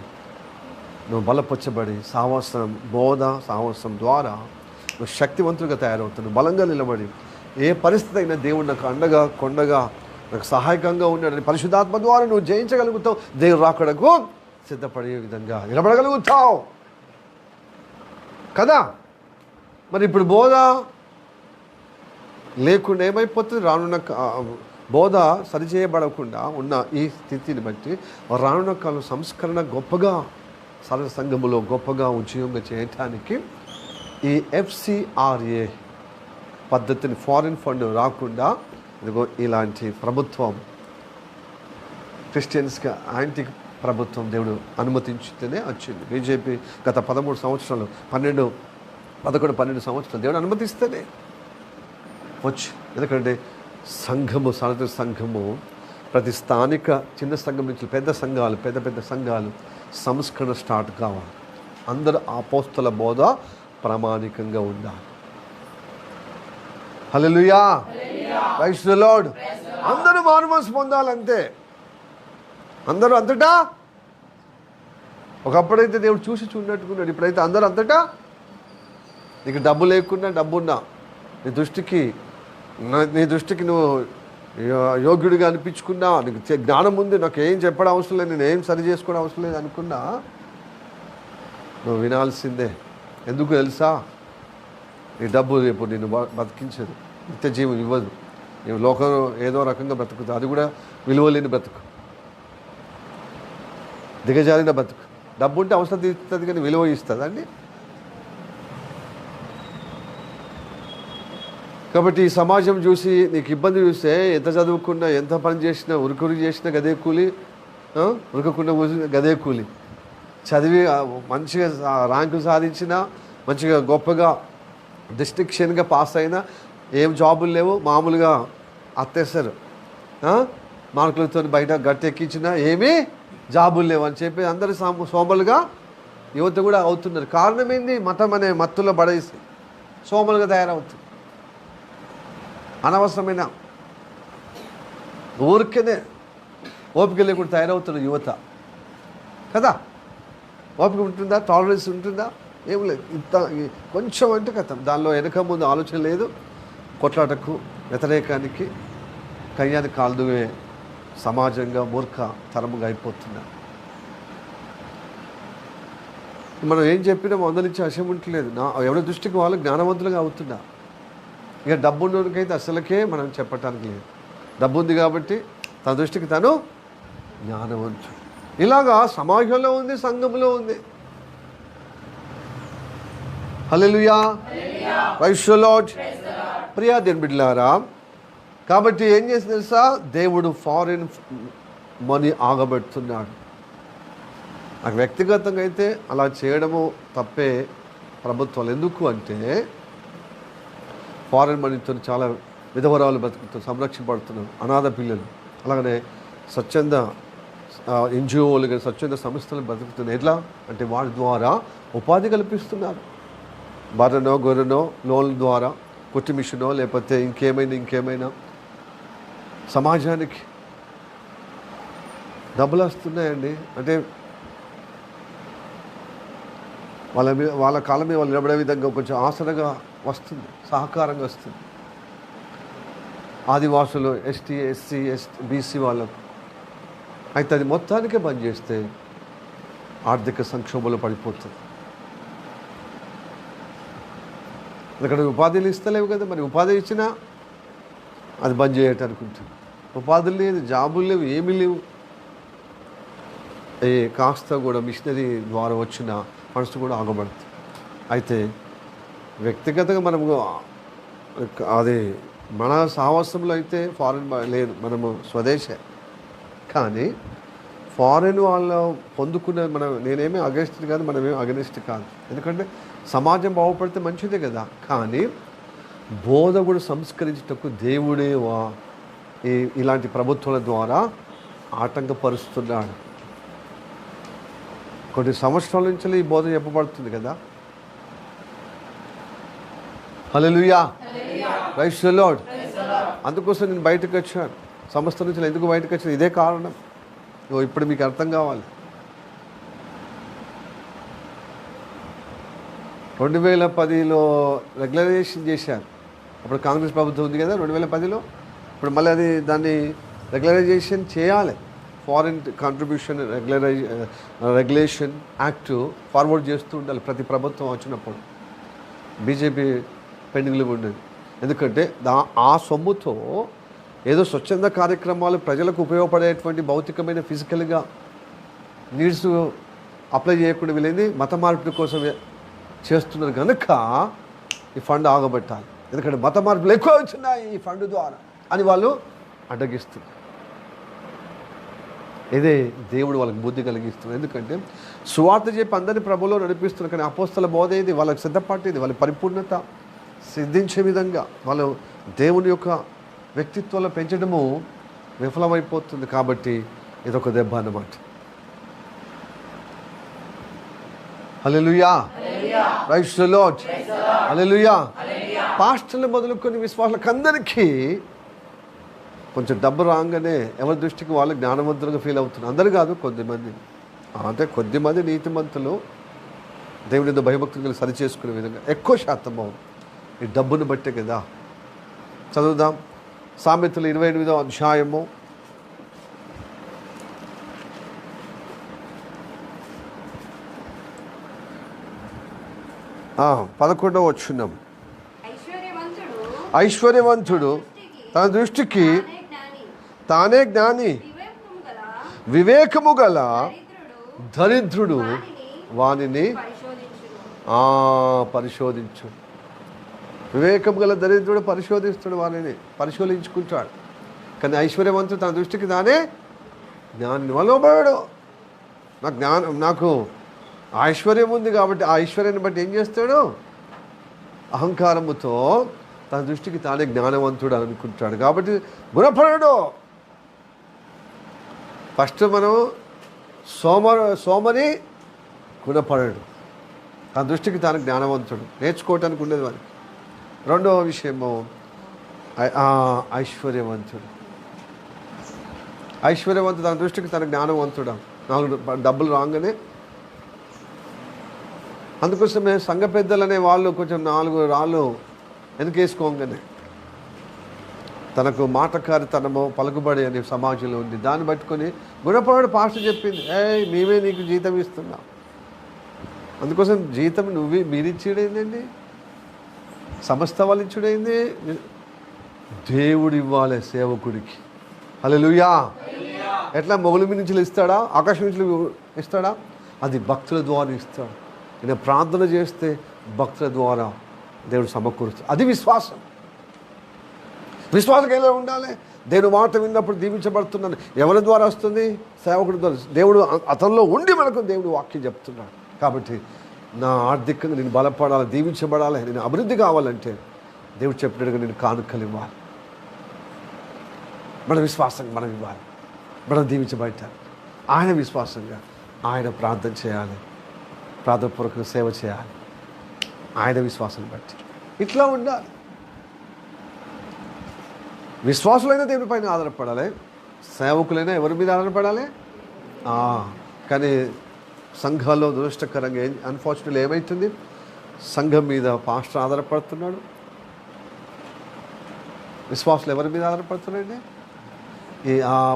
నువ్వు బలపరచబడి బోధ సాహసం ద్వారా నువ్వు శక్తివంతులుగా తయారవుతున్నావు. బలంగా నిలబడి ఏ పరిస్థితి అయినా దేవుడు నాకు అండగా కొండగా నాకు సహాయకంగా ఉన్నాడని పరిశుద్ధాత్మ ద్వారా నువ్వు జయించగలుగుతావు. దేవుడు రాకడకు సిద్ధపడే విధంగా నిలబడగలుగుతావు కదా. మరి ఇప్పుడు బోధ లేకుండా ఏమైపోతుంది? రానున్న బోధ సరిచేయబడకుండా ఉన్న ఈ స్థితిని బట్టి రానున్న కాలం సంస్కరణ గొప్పగా సర్వ సంఘములో గొప్పగా ఉద్యోగంగా చేయటానికి ఈ FCRA పద్ధతిని, ఫారిన్ ఫండ్ రాకుండా ఇదిగో ఇలాంటి ప్రభుత్వం, క్రిస్టియన్స్గా యాంటీ ప్రభుత్వం దేవుడు అనుమతించితేనే వచ్చింది. బీజేపీ గత 13 సంవత్సరాలు 11-12 సంవత్సరాలు దేవుడు అనుమతిస్తేనే వచ్చి. ఎందుకంటే సంఘము, సార్వత్రిక సంఘము ప్రతి స్థానిక చిన్న సంఘం నుంచి పెద్ద సంఘాలు, పెద్ద సంఘాలు సంస్కరణ స్టార్ట్ కావాలి. అందరూ అపోస్తల బోధ ప్రామాణికంగా ఉండాలి. హల్లెలూయా, ప్రైజ్ ది లార్డ్. అందరూ మారుమనసు పొందాలంతే. అందరూ అంతటా. ఒకప్పుడైతే దేవుడు చూసి చూడట్టుకున్నాడు. ఇప్పుడైతే అందరూ అంతటా. నీకు డబ్బు లేకున్నా, డబ్బున్నా, నీ దృష్టికి నువ్వు యోగ్యుడిగా అనిపించుకున్నా, నీకు జ్ఞానం ఉంది, నాకు ఏం చెప్పడం అవసరం లేదు, నేను ఏం సరి చేసుకోవడం అవసరం లేదు అనుకున్నా, నువ్వు వినాల్సిందే. ఎందుకు తెలుసా? నీ డబ్బు రేపు నేను బతికించదు, నిత్య జీవం ఇవ్వదు. నువ్వు లోకం ఏదో రకంగా బ్రతుకుతావు, అది కూడా విలువలేని బ్రతుకు, దిగజారిన బ్రతుకు. డబ్బు ఉంటే అవసరం తీస్తుంది కానీ విలువ ఇస్తుంది అండి. కాబట్టి ఈ సమాజం చూసి నీకు ఇబ్బంది చూస్తే ఎంత చదువుకున్నా, ఎంత పని చేసినా, ఉరికి చేసినా గదే కూలి, ఉరకకుండా గదే కూలి. చదివి మంచిగా ర్యాంకులు సాధించినా, మంచిగా గొప్పగా డిస్టింక్షన్గా పాస్ అయినా ఏం జాబులు లేవు, మామూలుగా అత్తేస్తారు. మార్కులతో బయట గట్టెక్కించినా ఏమీ జాబులు లేవు అని చెప్పి అందరు సోమలుగా యువత కూడా అవుతున్నారు. కారణం ఏంది? మతం అనే మత్తులో పడేసి సోమలుగా తయారవుతుంది. అనవసరమైన ఊరికేనే ఓపిక లేకుండా తయారవుతున్న యువత కదా. ఓపిక ఉంటుందా? టాలరెన్స్ ఉంటుందా? ఏం లేదు. ఇంత కొంచెం అంటే కథం. దానిలో వెనక ముందు ఆలోచన లేదు, కొట్లాటకు, వ్యతిరేకానికి కయ్యాన్ని కాల్దువే సమాజంగా మూర్ఖ తరముగా అయిపోతున్నారు. మనం ఏం చెప్పినా మందలించే ఆశయం ఉండలేదు. ఎవరి దృష్టికి వాళ్ళు జ్ఞానవంతులుగా అవుతున్నారు. ఇక డబ్బు ఉన్నోనికైతే అసలుకే మనం చెప్పటానికి లేదు. డబ్బు ఉంది కాబట్టి తన దృష్టికి తను జ్ఞానవంతుడు. ఇలాగా సమాజంలో ఉంది, సంఘంలో ఉంది. హల్లెలూయా, ప్రైజ్ ది లార్డ్. ప్రియా దేవుని బిడ్డలారా, కాబట్టి ఏం చేసింది తెలుసా, దేవుడు ఫారిన్ మనీ ఆగబెడుతున్నాడు. నాకు వ్యక్తిగతంగా అయితే అలా చేయడము తప్పే ప్రభుత్వాలు. ఎందుకు అంటే ఫారిన్ మనీతో చాలా విధవరాలు బతుకుతూ సంరక్షింపబడుతున్నారు, అనాథ పిల్లలు. అలాగనే స్వచ్ఛంద ఎన్జిఓలు కానీ స్వచ్ఛంద సంస్థలు బతుకుతున్నాయి. ఎట్లా అంటే వాటి ద్వారా ఉపాధి కల్పిస్తున్నారు. బర్రెనో గొర్రెనో లోన్ల ద్వారా, కుట్టి మిషనో లేకపోతే ఇంకేమైనా సమాజానికి డబ్బులు వస్తున్నాయండి. అంటే వాళ్ళ కాలం మీద వాళ్ళు నిలబడే విధంగా కొంచెం ఆసనగా వస్తుంది, సహకారంగా వస్తుంది. ఆదివాసులు, ఎస్టీ, ఎస్సీ, బీసీ వాళ్ళకు. అయితే అది మొత్తానికే బంద్ చేస్తే ఆర్థిక సంక్షోభంలో పడిపోతుంది. అక్కడ ఉపాధిలు ఇస్తలేవు కదా, మరి ఉపాధి ఇచ్చినా అది బంద్ చేయటానికి ఉంటుంది. ఉపాధులు లేదు, జాబులు లేవు, ఏమీ లేవు. కాస్త కూడా మిషనరీ ద్వారా వచ్చిన ఫండ్స్ కూడా ఆగబడుతుంది. అయితే వ్యక్తిగతంగా మనము అది మన సాహసంలో అయితే ఫారిన్ లేదు, మనము స్వదేశే. కానీ ఫారిన్ వాళ్ళు పొందుకునే నేనేమీ అగెనిస్ట్ కాదు, మనమేమీ అగెనిస్ట్ కాదు. ఎందుకంటే సమాజం బాగుపడితే మంచిదే కదా. కానీ బోధకుడు సంస్కరించుటకు దేవుడే ఇలాంటి ప్రభుత్వాల ద్వారా ఆటంకపరుస్తున్నాడు. కొన్ని సంవత్సరాల నుంచి ఈ బోధ చెప్పబడుతుంది కదా. హల్లెలూయా, ప్రైజ్ ది లార్డ్. అందుకోసం నేను బయటకు వచ్చాను, సంస్థ నుంచి ఎందుకు బయటకు వచ్చాను, ఇదే కారణం. ఇప్పుడు మీకు అర్థం కావాలి. 2010లో రెగ్యులరైజేషన్ చేశారు. అప్పుడు కాంగ్రెస్ ప్రభుత్వం ఉంది కదా 2010లో. ఇప్పుడు మళ్ళీ దాన్ని రెగ్యులరైజేషన్ చేయాలి. Foreign contribution regulation act forward చేస్తూ ఉండాలి ప్రతి ప్రభుత్వం వచ్చినప్పుడు. బీజేపీ పెండింగ్లో ఉండేది. ఎందుకంటే ఆ సొమ్ముతో ఏదో స్వచ్ఛంద కార్యక్రమాలు ప్రజలకు ఉపయోగపడేటువంటి భౌతికమైన ఫిజికల్గా నీడ్స్ అప్లై చేయకుండా వీళ్ళేది మత మార్పిడి కోసం చేస్తున్నారు కనుక ఈ ఫండ్ ఆగబెట్టాలి. ఎందుకంటే మత మార్పులు ఎక్కువ వచ్చినాయి ఈ ఫండ్ ద్వారా అని వాళ్ళు అడ్డగిస్తున్నారు. ఇదే దేవుడు వాళ్ళకి బుద్ధి కలిగిస్తున్నారు. ఎందుకంటే సువార్త చెప్పి అందరినీ ప్రభువులో నడిపిస్తున్నారు. కానీ అపోస్తల బోధ ఇది వాళ్ళకి సిద్ధపట్టేది, వాళ్ళ పరిపూర్ణత సిద్ధించే విధంగా వాళ్ళు దేవుని యొక్క వ్యక్తిత్వంలో పెంచడము విఫలమైపోతుంది. కాబట్టి ఇదొక దెబ్బ అన్నమాట. హల్లెలూయా, ప్రైజ్ ది లార్డ్. హల్లెలూయా. పాస్టర్లు మొదలుకొని విశ్వాసులకు అందరికీ కొంచెం డబ్బు రాగానే ఎవరి దృష్టికి వాళ్ళు జ్ఞానవంతులుగా ఫీల్ అవుతున్నారు. అందరు కాదు, కొద్దిమంది. అంటే కొద్దిమంది నీతిమంతులు దేవుని భయభక్తులు సరి చేసుకునే విధంగా ఎక్కువ శాతం ఈ డబ్బును బట్టే కదా. చదువుదాం సామెతలు 28వ అధ్యాయము 11వ వచనం. ఐశ్వర్యవంతుడు తన దృష్టికి తానే జ్ఞాని, వివేకము గల దరిద్రుడు వానిని పరిశోధించు. వివేకము గల దరిద్రుడు పరిశోధిస్తాడు, వానిని పరిశోధించుకుంటాడు. కానీ ఐశ్వర్యవంతుడు తన దృష్టికి తానే జ్ఞాని. వలోబడు నాకు ఐశ్వర్యం ఉంది కాబట్టి ఆ ఐశ్వర్యాన్ని బట్టి ఏం చేస్తాడు, అహంకారముతో తన దృష్టికి తానే జ్ఞానవంతుడు అనుకుంటాడు. కాబట్టి గుణపడడు. ఫస్ట్ మనం సోమరి గుణపడడు, తన దృష్టికి తాను జ్ఞానవంతుడు, నేర్చుకోవటానికి ఉండేది వారికి. రెండవ విషయము ఐశ్వర్యవంతుడు. ఐశ్వర్యవంతుడు తన దృష్టికి తన జ్ఞానవంతుడు. 4 డబ్బులు రాగానే అందుకోసమే సంఘ పెద్దలనే వాళ్ళు కొంచెం 4 రాళ్ళు వెనకేసుకోగానే తనకు మాటకారితనమో పలుకుబడి అనే సమాజంలో ఉంది. దాన్ని పట్టుకొని గుణపరుడు పాస్టర్ చెప్పింది, మేమే నీకు జీతం ఇస్తున్నాం. అందుకోసం జీతం మీరిచ్చేడైందండి, సమస్త వాళ్ళు ఇచ్చుడైంది. దేవుడు ఇవ్వాలి సేవకుడికి. హల్లెలూయా. ఎట్లా మొగుల మీద నుంచి ఇస్తాడా, ఆకాశం నుంచి ఇస్తాడా? అది భక్తుల ద్వారా ఇస్తాడు. నేను ప్రార్థన చేస్తే భక్తుల ద్వారా దేవుడు సమకూరుస్తాడు. అది విశ్వాసం. విశ్వాసం ఎలా ఉండాలి? దేవుడు మాట విన్నప్పుడు దీవించబడుతున్నాను. ఎవరి ద్వారా వస్తుంది? సేవకుడి ద్వారా. దేవుడు అతనిలో ఉండి మనకు దేవుడు వాక్యం చెప్తున్నాడు. కాబట్టి నా ఆర్థికంగా నేను బలపడాలి, దీవించబడాలి, నేను అభివృద్ధి కావాలంటే దేవుడు చెప్పినట్టుగా నేను కానుకలు ఇవ్వాలి. మన విశ్వాసంగా మనం ఇవ్వాలి, మనం దీవించబడతాం. ఆయన విశ్వాసంగా ఆయన ప్రార్థన చేయాలి, ప్రార్థనపూర్వకంగా సేవ చేయాలి, ఆయన విశ్వాసం బట్టి ఇట్లా ఉండాలి. విశ్వాసులైనా దేవుని పైన ఆధారపడాలి, సేవకులైనా ఎవరి మీద ఆధారపడాలి. కానీ సంఘాల్లో దురదృష్టకరంగా అన్ఫార్చునేట్లీ ఏమవుతుంది? సంఘం మీద పాస్టర్ ఆధారపడుతున్నాడు. విశ్వాసులు ఎవరి మీద ఆధారపడుతున్నారండి?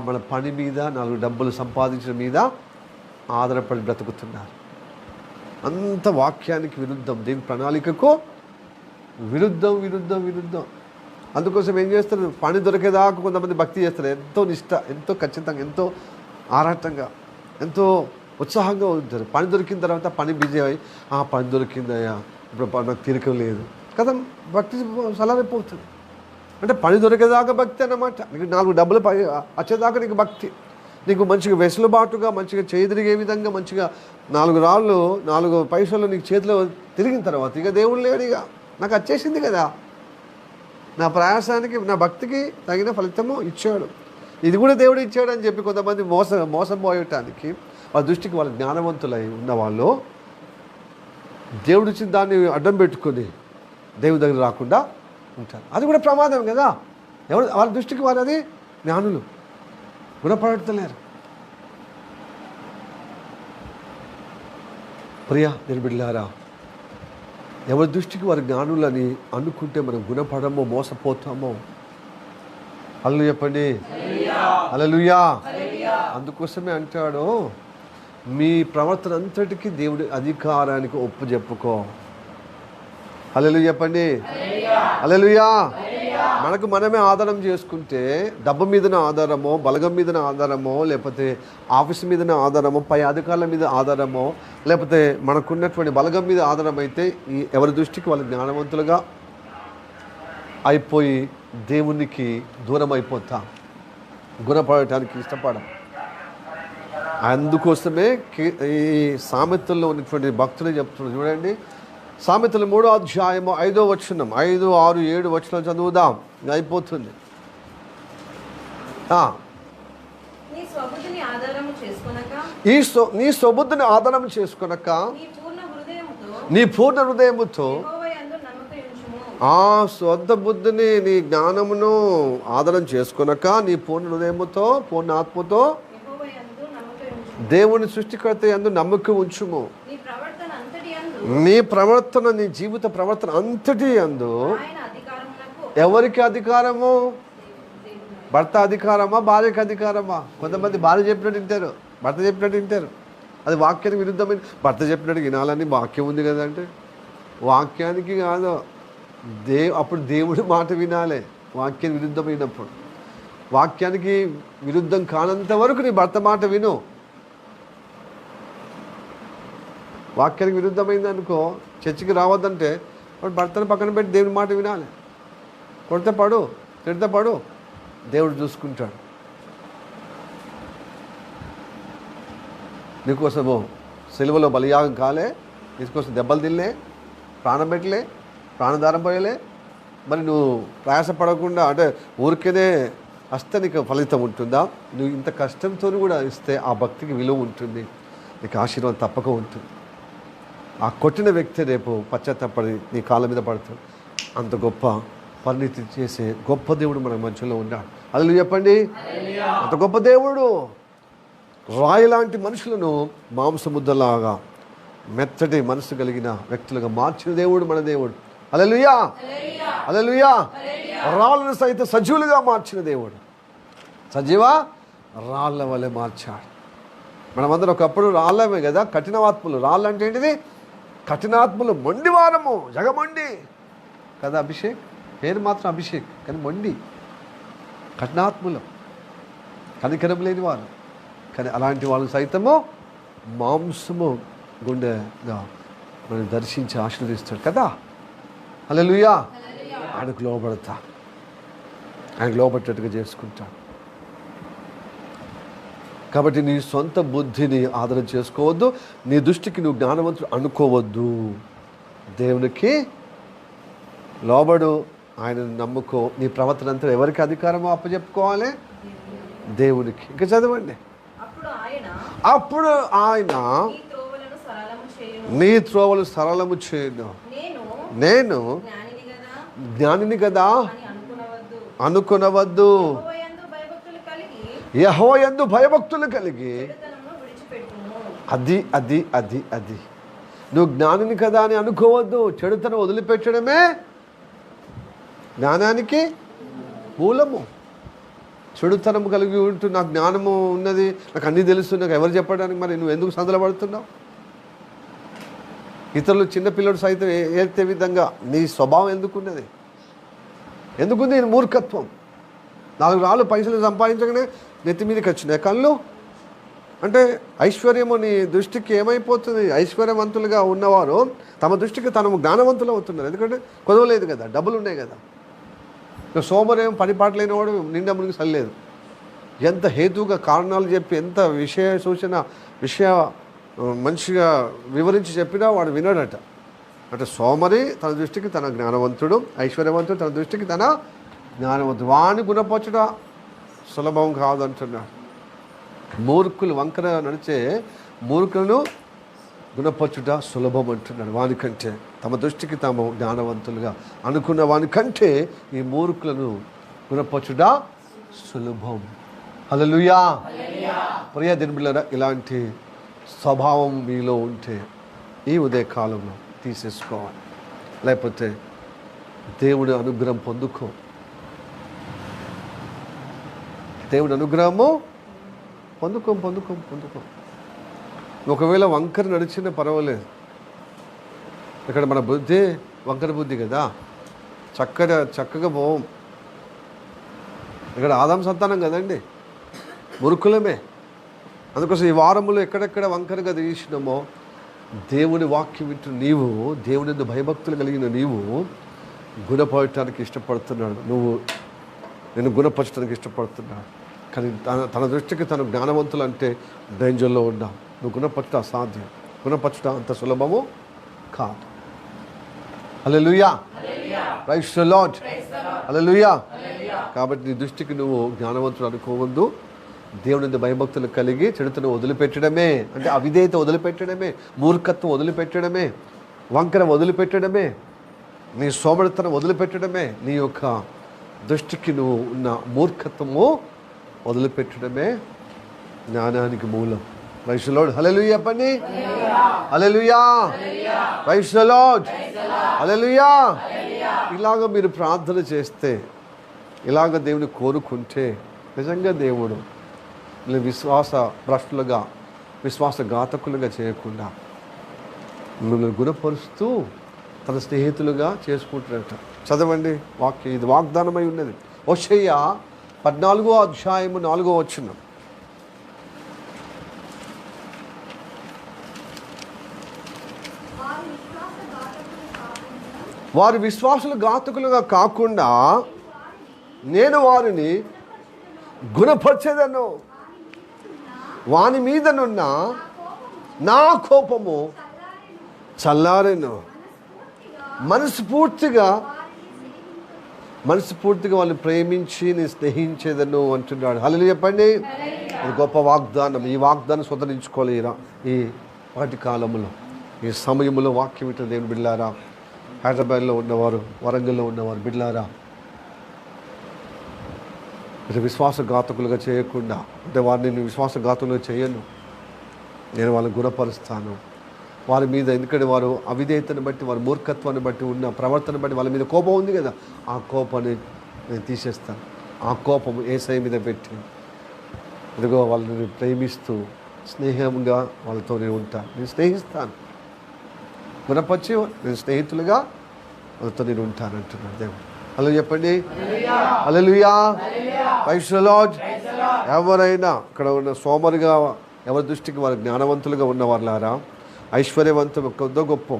మన పని మీద, 4 డబ్బులు సంపాదించడం మీద ఆధారపడి బ్రతుకుతున్నారు. అంత వాక్యానికి విరుద్ధం, దీని ప్రణాళికకు విరుద్ధం విరుద్ధం విరుద్ధం. అందుకోసం ఏం చేస్తారు? పని దొరికేదాకా కొంతమంది భక్తి చేస్తారు. ఎంతో నిష్ట, ఎంతో ఖచ్చితంగా, ఎంతో ఆరాటంగా, ఎంతో ఉత్సాహంగా ఉంటారు. పని దొరికిన తర్వాత పని బిజీ అయ్యి, పని దొరికిందయ్యా, ఇప్పుడు నాకు తీరిక లేదు కదా, భక్తి సలహైపోతుంది. అంటే పని దొరికేదాకా భక్తి అన్నమాట. నీకు 4 డబ్బులు వచ్చేదాకా నీకు భక్తి. నీకు మంచిగా వెసులుబాటుగా, మంచిగా చేయదిరిగే విధంగా, మంచిగా 4 రాళ్ళు 4 పైసలు నీకు చేతిలో తిరిగిన తర్వాత ఇక దేవుడు లేడు. ఇక నాకు వచ్చేసింది కదా, నా ప్రయాసానికి, నా భక్తికి తగిన ఫలితము ఇచ్చాడు. ఇది కూడా దేవుడు ఇచ్చాడు అని చెప్పి కొంతమంది మోసం పోయటానికి వాళ్ళ దృష్టికి, వాళ్ళ జ్ఞానవంతులై ఉన్నవాళ్ళు దేవుడు ఇచ్చిన దాన్ని అడ్డం పెట్టుకొని దేవుడి దగ్గర రాకుండా ఉంటారు. అది కూడా ప్రమాదం కదా. వాళ్ళ దృష్టికి వారు అది జ్ఞానులు గుణపడతలేరు. ప్రియా నిర్బిడ్లారా, ఎవరి దృష్టికి వారి జ్ఞానులని అనుకుంటే మనం గుణపడమో, మోసపోతామో. హల్లెలూయా చెప్పండి, హల్లెలూయా. అందుకోసమే అంటాడు, మీ ప్రవర్తన అంతటికీ దేవుడి అధికారానికి ఒప్పు చెప్పుకో. హల్లెలూయా చెప్పండి, హల్లెలూయా. మనకు మనమే ఆధారం చేసుకుంటే, డబ్బు మీదన ఆధారమో, బలగం మీదన ఆధారమో, లేకపోతే ఆఫీస్ మీదన ఆధారమో, పై అధికారుల మీద ఆధారమో, లేకపోతే మనకున్నటువంటి బలగం మీద ఆధారం అయితే ఎవరి దృష్టికి వాళ్ళు జ్ఞానవంతులుగా అయిపోయి దేవునికి దూరం అయిపోతాం, గుణపడటానికి ఇష్టపడం. అందుకోసమే ఈ సామెతల్లో ఉన్నటువంటి భక్తులు చెప్తున్నారు. చూడండి, సామెతలు 3వ అధ్యాయము 5వ వచనం, 5, 6, 7 వచనం చదువుదాం, అయిపోతుంది. నీ స్వబుద్ధిని ఆధారం చేసుకొనక నీ పూర్ణ హృదయముతో స్వంత బుద్ధిని, నీ జ్ఞానమును ఆధారం చేసుకొనక నీ పూర్ణ హృదయముతో, పూర్ణ ఆత్మతో దేవుని సృష్టికర్త యందు నమ్మకం ఉంచుము. నీ ప్రవర్తన, నీ జీవిత ప్రవర్తన అంతటి యందు ఎవరికి అధికారము? భర్త అధికారమా, భార్యకి అధికారమా? కొంతమంది భార్య చెప్పినట్టు వింటారు, భర్త చెప్పినట్టు వింటారు. అది వాక్యానికి విరుద్ధమైన. భర్త చెప్పినట్టు వినాలని వాక్యం ఉంది కదంటే, వాక్యానికి కాదు, అప్పుడు దేవుడి మాట వినాలి. వాక్యానికి విరుద్ధమైనప్పుడు, వాక్యానికి విరుద్ధం కానంత వరకు నీ భర్త మాట విను. వాక్యానికి విరుద్ధమైంది అనుకో, చర్చికి రావద్దంటే వాడు భర్తను పక్కన పెట్టి దేవుడి మాట వినాలి. కొడితే పడు, తిడితే పడు, దేవుడు చూసుకుంటాడు. నీకోసము సిలువలో బలియాగం కాలే, నీకోసం దెబ్బలు తినలే, ప్రాణం పెట్టలే, ప్రాణదారం పోయలే. మరి నువ్వు ప్రయాసపడకుండా అంటే ఊరికేనే వస్తే నీకు ఫలితం ఉంటుందా? నువ్వు ఇంత కష్టంతో కూడా ఇస్తే ఆ భక్తికి విలువ ఉంటుంది, నీకు ఆశీర్వాదం తప్పక ఉంటుంది. ఆ కొట్టిన వ్యక్తి రేపు పశ్చాత్తాపడి నీ కాళ్ళ మీద పడతాడు. అంత గొప్ప పరిణితి చేసే గొప్ప దేవుడు మన మధ్యలో ఉన్నాడు. హల్లెలూయా చెప్పండి, అంత గొప్ప దేవుడు. రాయి లాంటి మనుషులను మాంసముద్దలాగా మెత్తటి మనసు కలిగిన వ్యక్తులుగా మార్చిన దేవుడు మన దేవుడు. హల్లెలూయా, హల్లెలూయా. రాళ్ళను సైతం సజీవులుగా మార్చిన దేవుడు. సజీవ రాళ్ళ వలె మార్చాడు. మనమందరం ఒకప్పుడు రాళ్ళమే కదా, కఠినాత్ములు. రాళ్ళు అంటే ఏంటిది? కఠినాత్ములు, మొండివారము, జగమొండి కదా. అభిషేక్ పేరు మాత్రం అభిషేక్, కానీ మొండి, కఠినాత్ములు, కనికరం లేని వారు. కానీ అలాంటి వాళ్ళు సైతము మాంసము గుండెగా మనం దర్శించి ఆశీర్వదిస్తాడు కదా. హల్లెలూయా. ఆయనకు లోబడతా, ఆయనకు లోబట్టేట్టుగా చేసుకుంటాడు. కాబట్టి నీ సొంత బుద్ధిని ఆదరణ చేసుకోవద్దు, నీ దృష్టికి నువ్వు జ్ఞానవంతుడు అనుకోవద్దు. దేవునికి లోబడు, ఆయనను నమ్ముకో. నీ ప్రవర్తన అంతా ఎవరికి అధికారమో అప్పచెప్పుకోవాలి? దేవునికి. ఇంకా చదవండి. అప్పుడు ఆయన నీ త్రోవలు సరళము చేయను. నేను జ్ఞానిని కదా అనుకునవద్దు. యెహోవా యందు భయభక్తులు కలిగి అది అది అది అది నువ్వు జ్ఞానిని కదా అని అనుకోవద్దు. చెడుతనం వదిలిపెట్టడమే జ్ఞానానికి మూలము. చెడుతనం కలిగి ఉంటూ నాకు జ్ఞానము ఉన్నది, నాకు అన్నీ తెలుసు, నాకు ఎవరు చెప్పడానికి, మరి నువ్వు ఎందుకు సందలపడుతున్నావు? ఇతరులు చిన్నపిల్లడు సైతం ఏతే విధంగా నీ స్వభావం ఎందుకున్నది? ఎందుకుంది నీ మూర్ఖత్వం? 4 రాళ్ళు పైసలు సంపాదించగానే నెత్తి మీదకి వచ్చినాయి కళ్ళు. అంటే ఐశ్వర్యము నీ దృష్టికి ఏమైపోతుంది? ఐశ్వర్యవంతులుగా ఉన్నవారు తమ దృష్టికి తను జ్ఞానవంతులు అవుతున్నారు. ఎందుకంటే కొదవలేదు కదా, డబ్బులు ఉన్నాయి కదా. ఇక సోమరేం పనిపాట లేనివాడు నిండా మునిగి సల్లేదు. ఎంత హేతుగా కారణాలు చెప్పి, ఎంత విషయ మంచిగా వివరించి చెప్పినా వాడు వినడట. అంటే సోమరి తన దృష్టికి తన జ్ఞానవంతుడు, ఐశ్వర్యవంతుడు తన దృష్టికి తన జ్ఞానవంతుడు. వాణ్ణి గుణపరచుట సులభం కాదంటున్నాడు. మూర్ఖులు వంకర నడిచే మూర్ఖులను గుణపరచుట సులభం అంటున్నాడు. వానికంటే తమ దృష్టికి తాము జ్ఞానవంతులుగా అనుకున్న వానికంటే ఈ మూర్ఖులను గుణపరచుట సులభం. హల్లెలూయా. ప్రియ దినబిళ్ళరా, ఇలాంటి స్వభావం మీలో ఉంటే ఈ ఉదయకాలంలో తీసేసుకోవాలి. లేకపోతే దేవుడి అనుగ్రహం పొందుకో. దేవుడి అనుగ్రహము పొందుకో. ఒకవేళ వంకర నడిచినా పర్వాలేదు. ఇక్కడ మన బుద్ధి వంకర బుద్ధి కదా, చక్కగా పోవం. ఇక్కడ ఆదాం సంతానం కదండి, మురుకులమే. అందుకోసం ఈ వారములో ఎక్కడెక్కడ వంకరగా తీసినామో దేవుని వాక్యం వింటూ నీవు, దేవుని భయభక్తులు కలిగిన నీవు గుణపడటానికి ఇష్టపడుతున్నాడు. నేను గుణపరచడానికి ఇష్టపడుతున్నాడు. కానీ తన దృష్టికి తను జ్ఞానవంతులు అంటే డేంజర్లో ఉన్నావు. నువ్వు గుణపరచడం అసాధ్యం. గుణపరచడం అంత సులభము కాదు. Hallelujah. Praise the Lord. Hallelujah. కాబట్టి నీ దృష్టికి నువ్వు జ్ఞానవంతులు అనుకోవద్దు. దేవుని భయభక్తులు కలిగి చెడుతను వదిలిపెట్టడమే, అంటే అవిధేయత వదిలిపెట్టడమే, మూర్ఖత్వం వదిలిపెట్టడమే, వంకర వదిలిపెట్టడమే, నీ సోమరితనం వదిలిపెట్టడమే, నీ యొక్క దృష్టికి నువ్వు ఉన్న మూర్ఖత్వము వదిలిపెట్టడమే జ్ఞానానికి మూలం. Praise the Lord. హల్లెలూయా. పని hallelujah. Praise the Lord. Hallelujah. ఇలాగ మీరు ప్రార్థన చేస్తే, ఇలాగ దేవుని కోరుకుంటే నిజంగా దేవుడు విశ్వాస భ్రష్టులుగా, విశ్వాసఘాతకులుగా చేయకుండా మిమ్మల్ని గుణపరుస్తూ తన స్నేహితులుగా చేసుకుంటున్నట్ట. చదవండి వాక్యం, ఇది వాగ్దానమై ఉన్నది. హోషేయ 14వ అధ్యాయము 4వ వచనం. వారి విశ్వాసులు ఘాతకులుగా కాకుండా నేను వారిని గుణపరిచేదను. వాని మీదనున్న నా కోపము చల్లారెను. మనస్ఫూర్తిగా వాళ్ళని ప్రేమించి నేను స్నేహించేదను అంటున్నాడు. హల్లెలూయా. చెప్పండి. ఇది గొప్ప వాగ్దానం. ఈ వాగ్దానం స్వతంత్రించుకోవాలి. ఈ వాటి కాలంలో, ఈ సమయంలో వాక్యం ఇట్లా దేవుని బిడ్డలారా, హైదరాబాద్లో ఉన్నవారు, వరంగల్లో ఉన్నవారు బిడ్డలారా, ఇట్లా విశ్వాసఘాతకులుగా చేయకుండా, అంటే వారిని నేను విశ్వాసఘాతకులుగా చేయను, నేను వాళ్ళని గుణపరుస్తాను. వారి మీద, ఎందుకంటే వారు అవిధేయతను బట్టి, వారి మూర్ఖత్వాన్ని బట్టి, ఉన్న ప్రవర్తన బట్టి వాళ్ళ మీద కోపం ఉంది కదా, ఆ కోపాన్ని నేను తీసేస్తాను. ఆ కోపం యేసయ్య మీద పెట్టి, ఇదిగో వాళ్ళని ప్రేమిస్తూ స్నేహంగా వాళ్ళతో నేను ఉంటాను, నేను స్నేహిస్తాను, గుణపరిచి నేను స్నేహితులుగా వాళ్ళతో నేను ఉంటాను అంటున్నాడు దేవుడు. హలో చెప్పండి, హల్లెలూయా, ప్రైజ్ ది లార్డ్. ఎవరైనా ఇక్కడ ఉన్న సోమరుగా ఎవరి దృష్టికి వారు జ్ఞానవంతులుగా ఉన్న వాళ్ళారా, ఐశ్వర్యవంతం కొద్దో గొప్ప,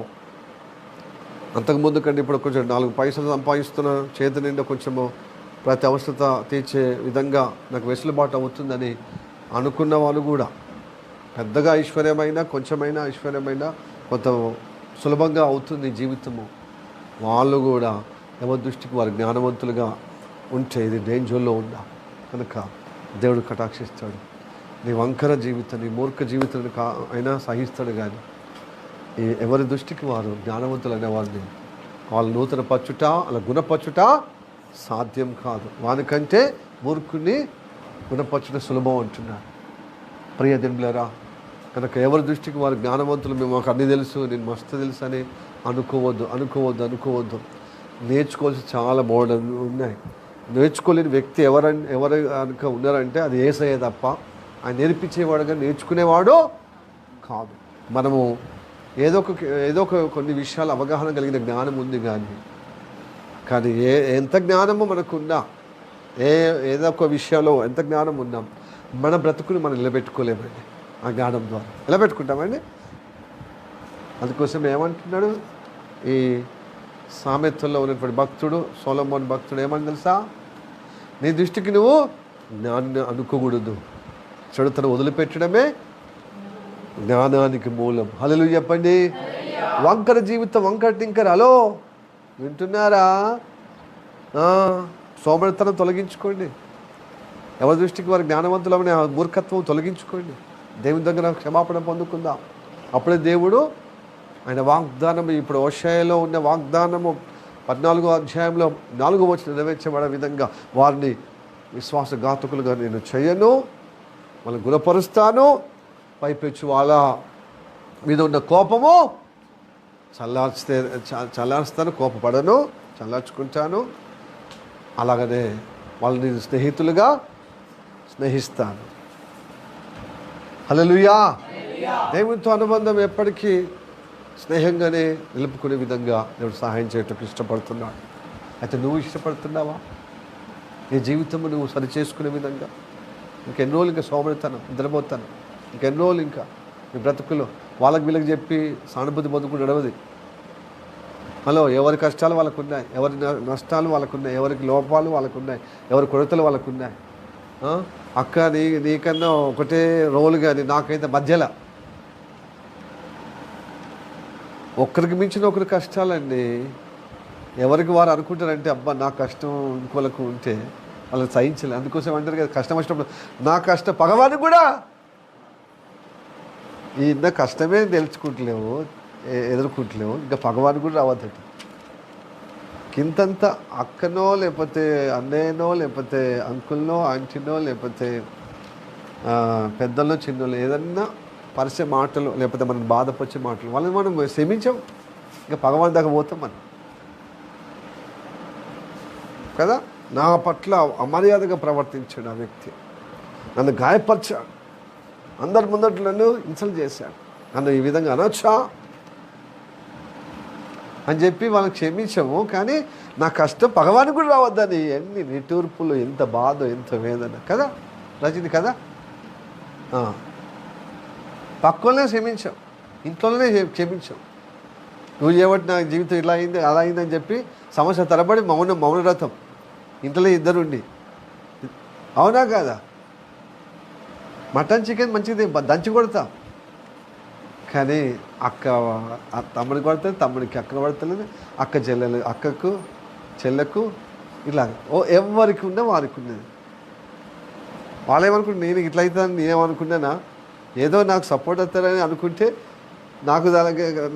అంతకుముందు కంటే ఇప్పుడు కొంచెం 4 పైసలు సంపాదిస్తున్న, చేతి నిండా కొంచెము ప్రతి అవసరత తీర్చే విధంగా నాకు వెసులుబాటు అవుతుందని అనుకున్న వాళ్ళు కూడా, పెద్దగా ఐశ్వర్యమైనా కొంచెమైనా ఐశ్వర్యమైనా కొంత సులభంగా అవుతుంది జీవితము, వాళ్ళు కూడా ఎవరి దృష్టికి వారు జ్ఞానవంతులుగా ఉంటే ఇది డేంజర్లో ఉందా కనుక దేవుడు కటాక్షిస్తాడు. నీ వంకర జీవితం, నీ మూర్ఖ జీవితాన్ని అయినా సహిస్తాడు. కానీ ఎవరి దృష్టికి వారు జ్ఞానవంతులు అనేవారిని వాళ్ళు నూతన పచ్చుట అలా గుణపచ్చుట సాధ్యం కాదు. వానికంటే మూర్ఖుని గుణపచ్చుట సులభం అంటున్నాడు. ప్రియ దిండ్లరా, కనుక ఎవరి దృష్టికి వారు జ్ఞానవంతులు, మేము మాకు అన్నీ తెలుసు, నేను మస్తు తెలుసు అని అనుకోవద్దు. నేర్చుకోవాల్సి చాలా బోర్డు ఉన్నాయి. నేర్చుకోలేని వ్యక్తి ఎవరు కనుక ఉన్నారంటే అది యేసయ్య తప్ప, ఆయన నేర్పించేవాడుగా నేర్చుకునేవాడు కాదు. మనము ఏదో ఒక కొన్ని విషయాలు అవగాహన కలిగిన జ్ఞానం ఉంది, కానీ ఎంత జ్ఞానమో మనకున్నా, ఏదో ఒక విషయంలో ఎంత జ్ఞానం ఉన్నాం, మన బ్రతుకుని మనం నిలబెట్టుకోలేమండి. ఆ జ్ఞానం ద్వారా నిలబెట్టుకుంటామండి. అందుకోసం ఏమంటున్నాడు ఈ సామెతల్లో ఉన్నటువంటి భక్తుడు, సొలొమోను భక్తుడు ఏమని తెలుసా, నీ దృష్టికి నువ్వు జ్ఞానాన్ని అనుకోకూడదు, చెడుతను వదిలిపెట్టడమే జ్ఞానానికి మూలం. హల్లెలూయా చెప్పండి. వంకర జీవితం, వంకర టింకర్, హలో వింటున్నారా? సోమరితనం తొలగించుకోండి. ఎవరి దృష్టికి వారి జ్ఞానవంతులమనే మూర్ఖత్వం తొలగించుకోండి. దేవుని దగ్గర క్షమాపణ పొందుకుందాం. అప్పుడే దేవుడు ఆయన వాగ్దానం, ఇప్పుడు హోషేయలో ఉన్న వాగ్దానము 14వ అధ్యాయంలో 4వ వచనం నెరవేర్చబడే విధంగా వారిని విశ్వాసఘాతకులుగా నేను చేయను, వాళ్ళని గుణపరుస్తాను, పైపెచ్చు వాళ్ళ మీద ఉన్న కోపము చల్లార్చుతాను, కోపపడను, చల్లార్చుకుంటాను. అలాగనే వాళ్ళని స్నేహితులుగా స్నేహిస్తాను. హల్లెలూయా. దేవునితో అనుబంధం ఎప్పటికీ స్నేహంగానే నిలుపుకునే విధంగా దేవుడు సహాయం చేయటకు ఇష్టపడుతున్నాడు. అయితే నువ్వు ఇష్టపడుతున్నావా? నీ జీవితం నువ్వు సరి చేసుకునే విధంగా ఇంకెన్ని రోజులు ఇంకా సోమరితనం, నిద్రపోతాను, ఇంకెన్ని రోజులు ఇంకా నీ బ్రతుకులో వాళ్ళకి వీళ్ళకి చెప్పి సానుభూతి పొందుకు నడవది. హలో, ఎవరి కష్టాలు వాళ్ళకు ఉన్నాయి, ఎవరి నష్టాలు వాళ్ళకు ఉన్నాయి, ఎవరికి లోపాలు వాళ్ళకు ఉన్నాయి, ఎవరి కొరతలు వాళ్ళకు ఉన్నాయి. అక్క నీకన్నా ఒకటే రోలు, కానీ నాకైతే మధ్యలో ఒక్కరికి మించిన ఒకరి కష్టాలండి. ఎవరికి వారు అనుకుంటారంటే అబ్బా నా కష్టం ఇంకోలకు ఉంటే వాళ్ళని సహించలే. అందుకోసం అంటారు కదా, కష్టం వచ్చినప్పుడు నా కష్టం పగవానికి కూడా నా కష్టమే తెలుసుకుంటలేవు, ఎదుర్కొంటలేవు, ఇంకా పగవానికి కూడా రావద్దట. కింతంత అక్కనో లేకపోతే అన్నయ్యనో లేకపోతే అంకుల్నో ఆంటీనో లేకపోతే పెద్దల్లో చిన్నలో ఏదన్నా పరిచే మాటలు లేకపోతే మనం బాధపరిచే మాటలు వాళ్ళని మనం క్షమించాం, ఇంకా భగవాన్ దాకా పోతాం మనం కదా. నా పట్ల అమర్యాదగా ప్రవర్తించాడు ఆ వ్యక్తి, నన్ను గాయపరిచాడు, అందరి ముందట నన్ను ఇన్సల్ట్ చేశాడు, నన్ను ఈ విధంగా అనొచ్చా అని చెప్పి వాళ్ళని క్షమించాము. కానీ నా కష్టం భగవానికి కూడా రావద్దని ఎన్ని నిట్టూర్పులు, ఎంత బాధ, ఎంత వేదన కదా రజని కదా. పక్కనే క్షమించాం, ఇంట్లోనే క్షమించాం. నువ్వు చేయబట్టి నా జీవితం ఇలా అయింది అలా అయిందని చెప్పి సమస్య తరబడి మౌనరథం ఇంట్లో ఇద్దరుండి, అవునా కాదా? మటన్ చికెన్ మంచిది దంచి కొడతాం, కానీ అక్క తమ్ముడికి పడుతుంది, తమ్ముడికి అక్కను పడుతుంది, అక్క చెల్లెలు అక్కకు చెల్లెకు ఇలా ఎవరికి ఉన్నా వారికి ఉన్నది. వాళ్ళు ఏమనుకుంటే నేను ఇట్లా అవుతాను నేనేమనుకున్నానా, ఏదో నాకు సపోర్ట్ అవుతారని అనుకుంటే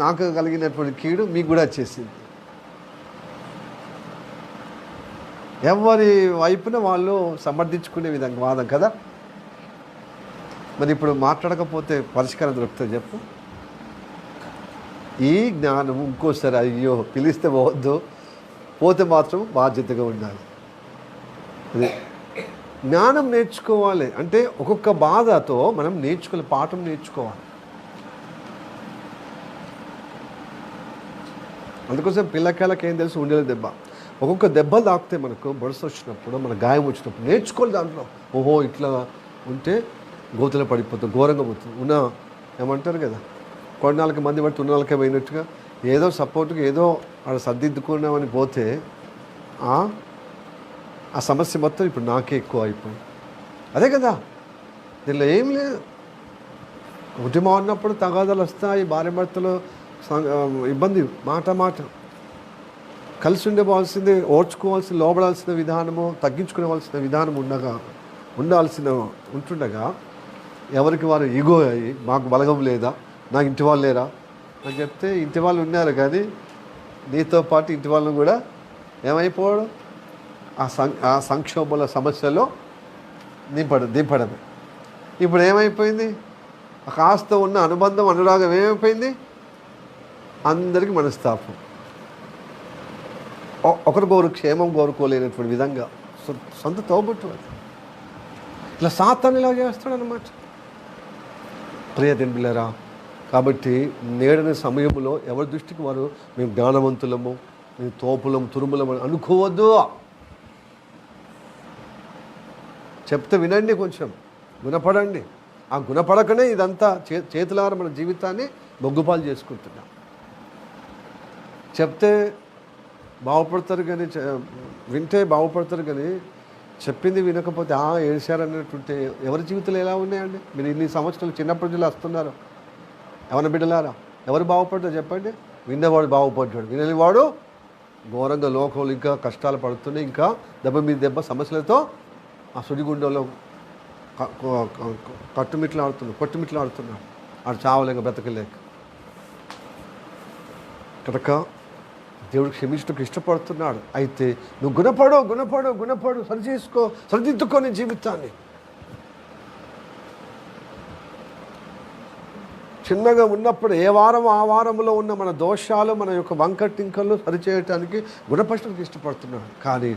నాకు కలిగినటువంటి కీడు మీకు కూడా వచ్చేసింది. ఎవరి వైపున వాళ్ళు సమర్థించుకునే విధంగా వాదం కదా. మరి ఇప్పుడు మాట్లాడకపోతే పరిష్కారం దొరుకుతుంది చెప్పు. ఈ జ్ఞానం ఇంకోసారి అయ్యో పిలిస్తే పోవద్దు, పోతే మాత్రం బాధ్యతగా ఉండాలి. అది జ్ఞానం నేర్చుకోవాలి అంటే ఒక్కొక్క బాధతో మనం పాఠం నేర్చుకోవాలి. అందుకోసం పిల్లకాయలకి ఏం తెలుసు, ఉండేది దెబ్బ. ఒక్కొక్క దెబ్బలు తాకితే మనకు బొడస వచ్చినప్పుడు, మన గాయం వచ్చినప్పుడు నేర్చుకోవాలి దాంట్లో. ఓహో ఇట్లా ఉంటే గోతులో పడిపోతుంది, ఘోరంగా పోతుంది. ఏమంటారు కదా, 4 మంది బట్టి 4 పోయినట్టుగా ఏదో సపోర్ట్గా ఏదో ఆడ సర్దిద్దుకున్నామని పోతే ఆ సమస్య మొత్తం ఇప్పుడు నాకే ఎక్కువ అయిపోయింది. అదే కదా, దీనిలో ఏం లేదు. కుటుంబం అన్నప్పుడు తగాదాలు వస్తాయి, భార్య భర్తలు ఇబ్బంది, మాట కలిసి ఉండవలసింది, ఓర్చుకోవాల్సిన, లోబడాల్సిన విధానము, తగ్గించుకోవాల్సిన విధానం ఉంటుండగా ఎవరికి వారు ఈగో అయ్యి మాకు బలగం లేదా, నాకు ఇంటి వాళ్ళు లేరా అని చెప్తే ఇంటి వాళ్ళు ఉన్నారు కానీ నీతో పాటు ఇంటి వాళ్ళని కూడా ఏమైపోవడం, ఆ సంక్షోభాల సమస్యలో దింపడమే. ఇప్పుడు ఏమైపోయింది, కాస్త ఉన్న అనుబంధం, అనురాగం ఏమైపోయింది, అందరికీ మనస్తాపం, ఒకరికొకరు క్షేమం కోరుకోలేనటువంటి విధంగా సొంత తోబుట్టు అది. ఇలా సాతాను ఇలా చేస్తాడనమాట. ప్రియదేవులారా, కాబట్టి నేడని సమయంలో ఎవరి దృష్టికి వారు మేము జ్ఞానవంతులము, మేము తోపులము, తురుములము అనుకోవద్దు. చెప్తే వినండి, కొంచెం గుణపడండి. ఆ గుణపడకనే ఇదంతా చేతులారా మన జీవితాన్ని బొగ్గుపాలు చేసుకుంటున్నాం. చెప్తే బాగుపడతారు కానీ, వింటే బాగుపడతారు కానీ చెప్పింది వినకపోతే ఏడ్చారన్నట్టుంటే ఎవరి జీవితాలు ఎలా ఉన్నాయండి? మీరు ఇన్ని సంవత్సరాలు చిన్నప్పటి నుంచి వస్తున్నారు. ఎవరి బిడ్డలారా, ఎవరు బాగుపడ్డారు చెప్పండి? విన్నవాడు బాగుపడ్డాడు, విననివాడు ఘోరంగా లోకంలో ఇంకా కష్టాలు పడుతున్నాయి, ఇంకా దెబ్బ మీద దెబ్బ సమస్యలతో ఆ సుడిగుండంలో కొట్టుమిట్లాడుతున్నాడు. ఆడు చావలేక బ్రతకలేక. కనుక దేవుడు క్షమించడానికి ఇష్టపడుతున్నాడు. అయితే నువ్వు గుణపడు, సరిదిద్దుకో నీ జీవితాన్ని. చిన్నగా ఉన్నప్పుడు ఏ వారం ఆ వారంలో ఉన్న మన దోషాలు, మన యొక్క వంకటింకలు సరిచేయటానికి గుణపరచడానికి ఇష్టపడుతున్నాడు. కానీ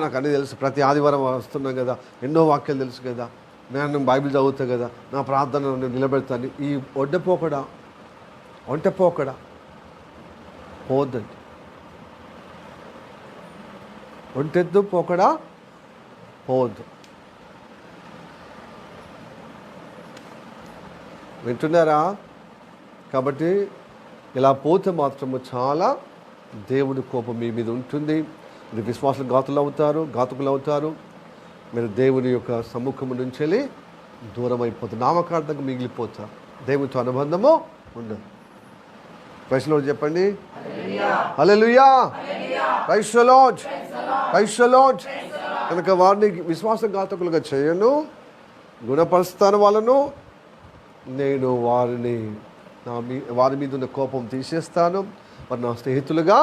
నాకు అన్నీ తెలుసు, ప్రతి ఆదివారం వస్తున్నాం కదా, ఎన్నో వాక్యాలు తెలుసు కదా, నేను బైబిల్ చదువుతా కదా, నా ప్రార్థన నేను నిలబెడతాను. ఈ ఒంటపోకడా పోద్దండి. ఒంటెద్దు పోకడా పోవద్దు. వింటున్నారా? కాబట్టి ఇలా పోతే మాత్రము చాలా దేవుడి కోపం మీ మీద ఉంటుంది. మీరు విశ్వాసులు ఘాతకులు అవుతారు. మీరు దేవుని యొక్క సమ్ముఖము నుంచి వెళ్ళి దూరం అయిపోతారు, నామకార్థంగా మిగిలిపోతారు. దేవునితో అనుబంధము ఉండదు. ప్రైజ్ లార్డ్ చెప్పండి. హల్లెలూయా, ప్రైజ్ లార్డ్. కనుక వారిని విశ్వాసఘాతకులుగా చేయను, గుణపరుస్తాను వాళ్ళను. నేను వారి మీద ఉన్న కోపం తీసేస్తాను. వారు నా స్నేహితులుగా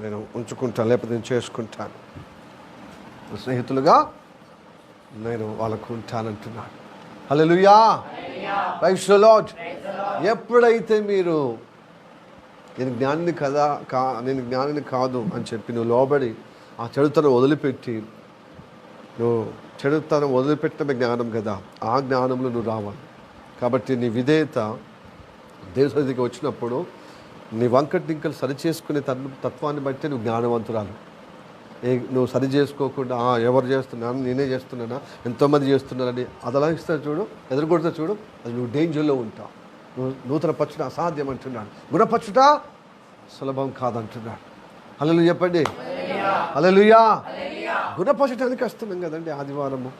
నేను ఉంచుకుంటాను, లేకపోతే నేను చేసుకుంటాను. స్నేహితులుగా నేను వాళ్ళకు ఉంటానంటున్నాడు. హల్లెలూయా, ప్రైజ్ లార్డ్. ఎప్పుడైతే మీరు నేను జ్ఞానిని కాదు అని చెప్పి నువ్వు లోబడి ఆ చెడుతనం వదిలిపెట్టి, నువ్వు చెడుతనం వదిలిపెట్టడమే జ్ఞానం కదా, ఆ జ్ఞానంలో నువ్వు రావాలి. కాబట్టి నీ విధేయత దేవుడికి వచ్చినప్పుడు నీ వంకటింకలు సరిచేసుకునే తత్వాన్ని బట్టి నువ్వు జ్ఞానవంతురాలు. నువ్వు సరి చేసుకోకుండా ఎవరు చేస్తున్నాను, నేనే చేస్తున్నానా, ఎంతోమంది చేస్తున్నారని అదలా ఇస్తారు చూడు, ఎదురుకొడతా చూడు, అది నువ్వు డేంజర్లో ఉంటావు. నువ్వు నూతన పచ్చుట అసాధ్యం అంటున్నాడు, గుణపచ్చుట సులభం కాదంటున్నాడు. హల్లెలూయా చెప్పండి. హల్లెలూయా. గుణపరచడానికి వస్తున్నాం కదండి ఆదివారము.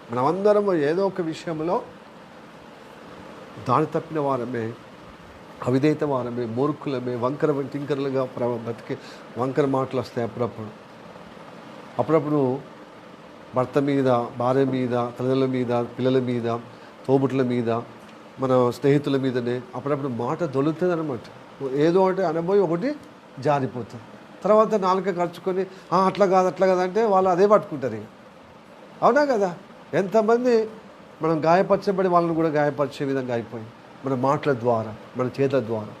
మనమందరము ఏదో ఒక విషయంలో దారి తప్పిన వారమే, అవిధేయత వారమే, మూర్ఖులమే, టింకర్లుగా బతికి వంకర మాటలు వస్తాయి. అప్పుడప్పుడు భర్త మీద, భార్య మీద, తల్లిదండ్రుల మీద, పిల్లల మీద, తోబుట్ల మీద, మన స్నేహితుల మీదనే అప్పుడప్పుడు మాట దొలుతుంది అనమాట. ఏదో ఒకటి అనబోయి ఒకటి జారిపోతుంది. తర్వాత నాలుక ఖర్చుకొని అట్లా కాదు అంటే వాళ్ళు అదే పట్టుకుంటారు. ఇక అవునా కదా? ఎంతమంది మనం గాయపరచబడి వాళ్ళని కూడా గాయపరిచే విధంగా అయిపోయింది మన మాటల ద్వారా, మన చేతుల ద్వారా.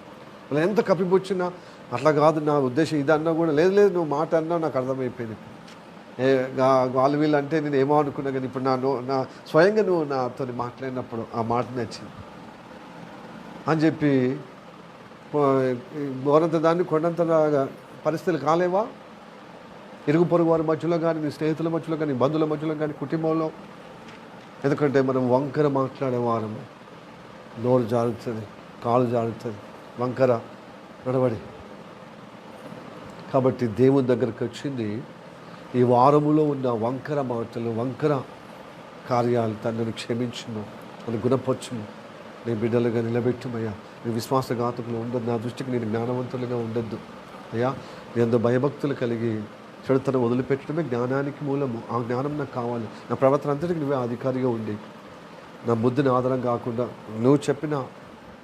వాళ్ళు ఎంత కప్పిపుచ్చినా అట్లా కాదు, నా ఉద్దేశం ఇది అన్నా కూడా లేదు నువ్వు మాట అన్నా నాకు అర్థమైపోయింది. వాళ్ళు వీళ్ళు అంటే నేను ఏమో అనుకున్నా, కానీ ఇప్పుడు నా స్వయంగా నువ్వు నాతో మాట్లాడినప్పుడు ఆ మాట నచ్చింది అని చెప్పి గోరంత దాన్ని కొండంతలాగా పరిస్థితులు కాలేవా? ఇరుగు పొరుగు వారి మధ్యలో కానీ, నీ స్నేహితుల మధ్యలో కానీ, బంధువుల మధ్యలో కానీ, కుటుంబంలో. ఎందుకంటే మనం వంకర మాట్లాడేవారము, నోరు జారుతుంది, కాలు జారుతుంది, వంకర నడవడి. కాబట్టి దేవుని దగ్గరికి వచ్చింది ఈ వారములో ఉన్న వంకర మాటలు, వంకర కార్యాలు తండ్రిని క్షమించును, అని గుణపరచును. నీ బిడ్డలుగా నిలబెట్టుమయ్యా. నీ విశ్వాసఘాతకులు ఉండొద్దు, నా దృష్టికి నేను జ్ఞానవంతులుగా ఉండొద్దు అయ్యా. నీ అందు భయభక్తులు కలిగి చెడుతను వదిలిపెట్టడమే జ్ఞానానికి మూలము. ఆ జ్ఞానం నాకు కావాలి. నా ప్రవర్తన అంతటికి నువ్వే అధికారిగా ఉండి, నా బుద్ధిని ఆధారం కాకుండా నువ్వు చెప్పిన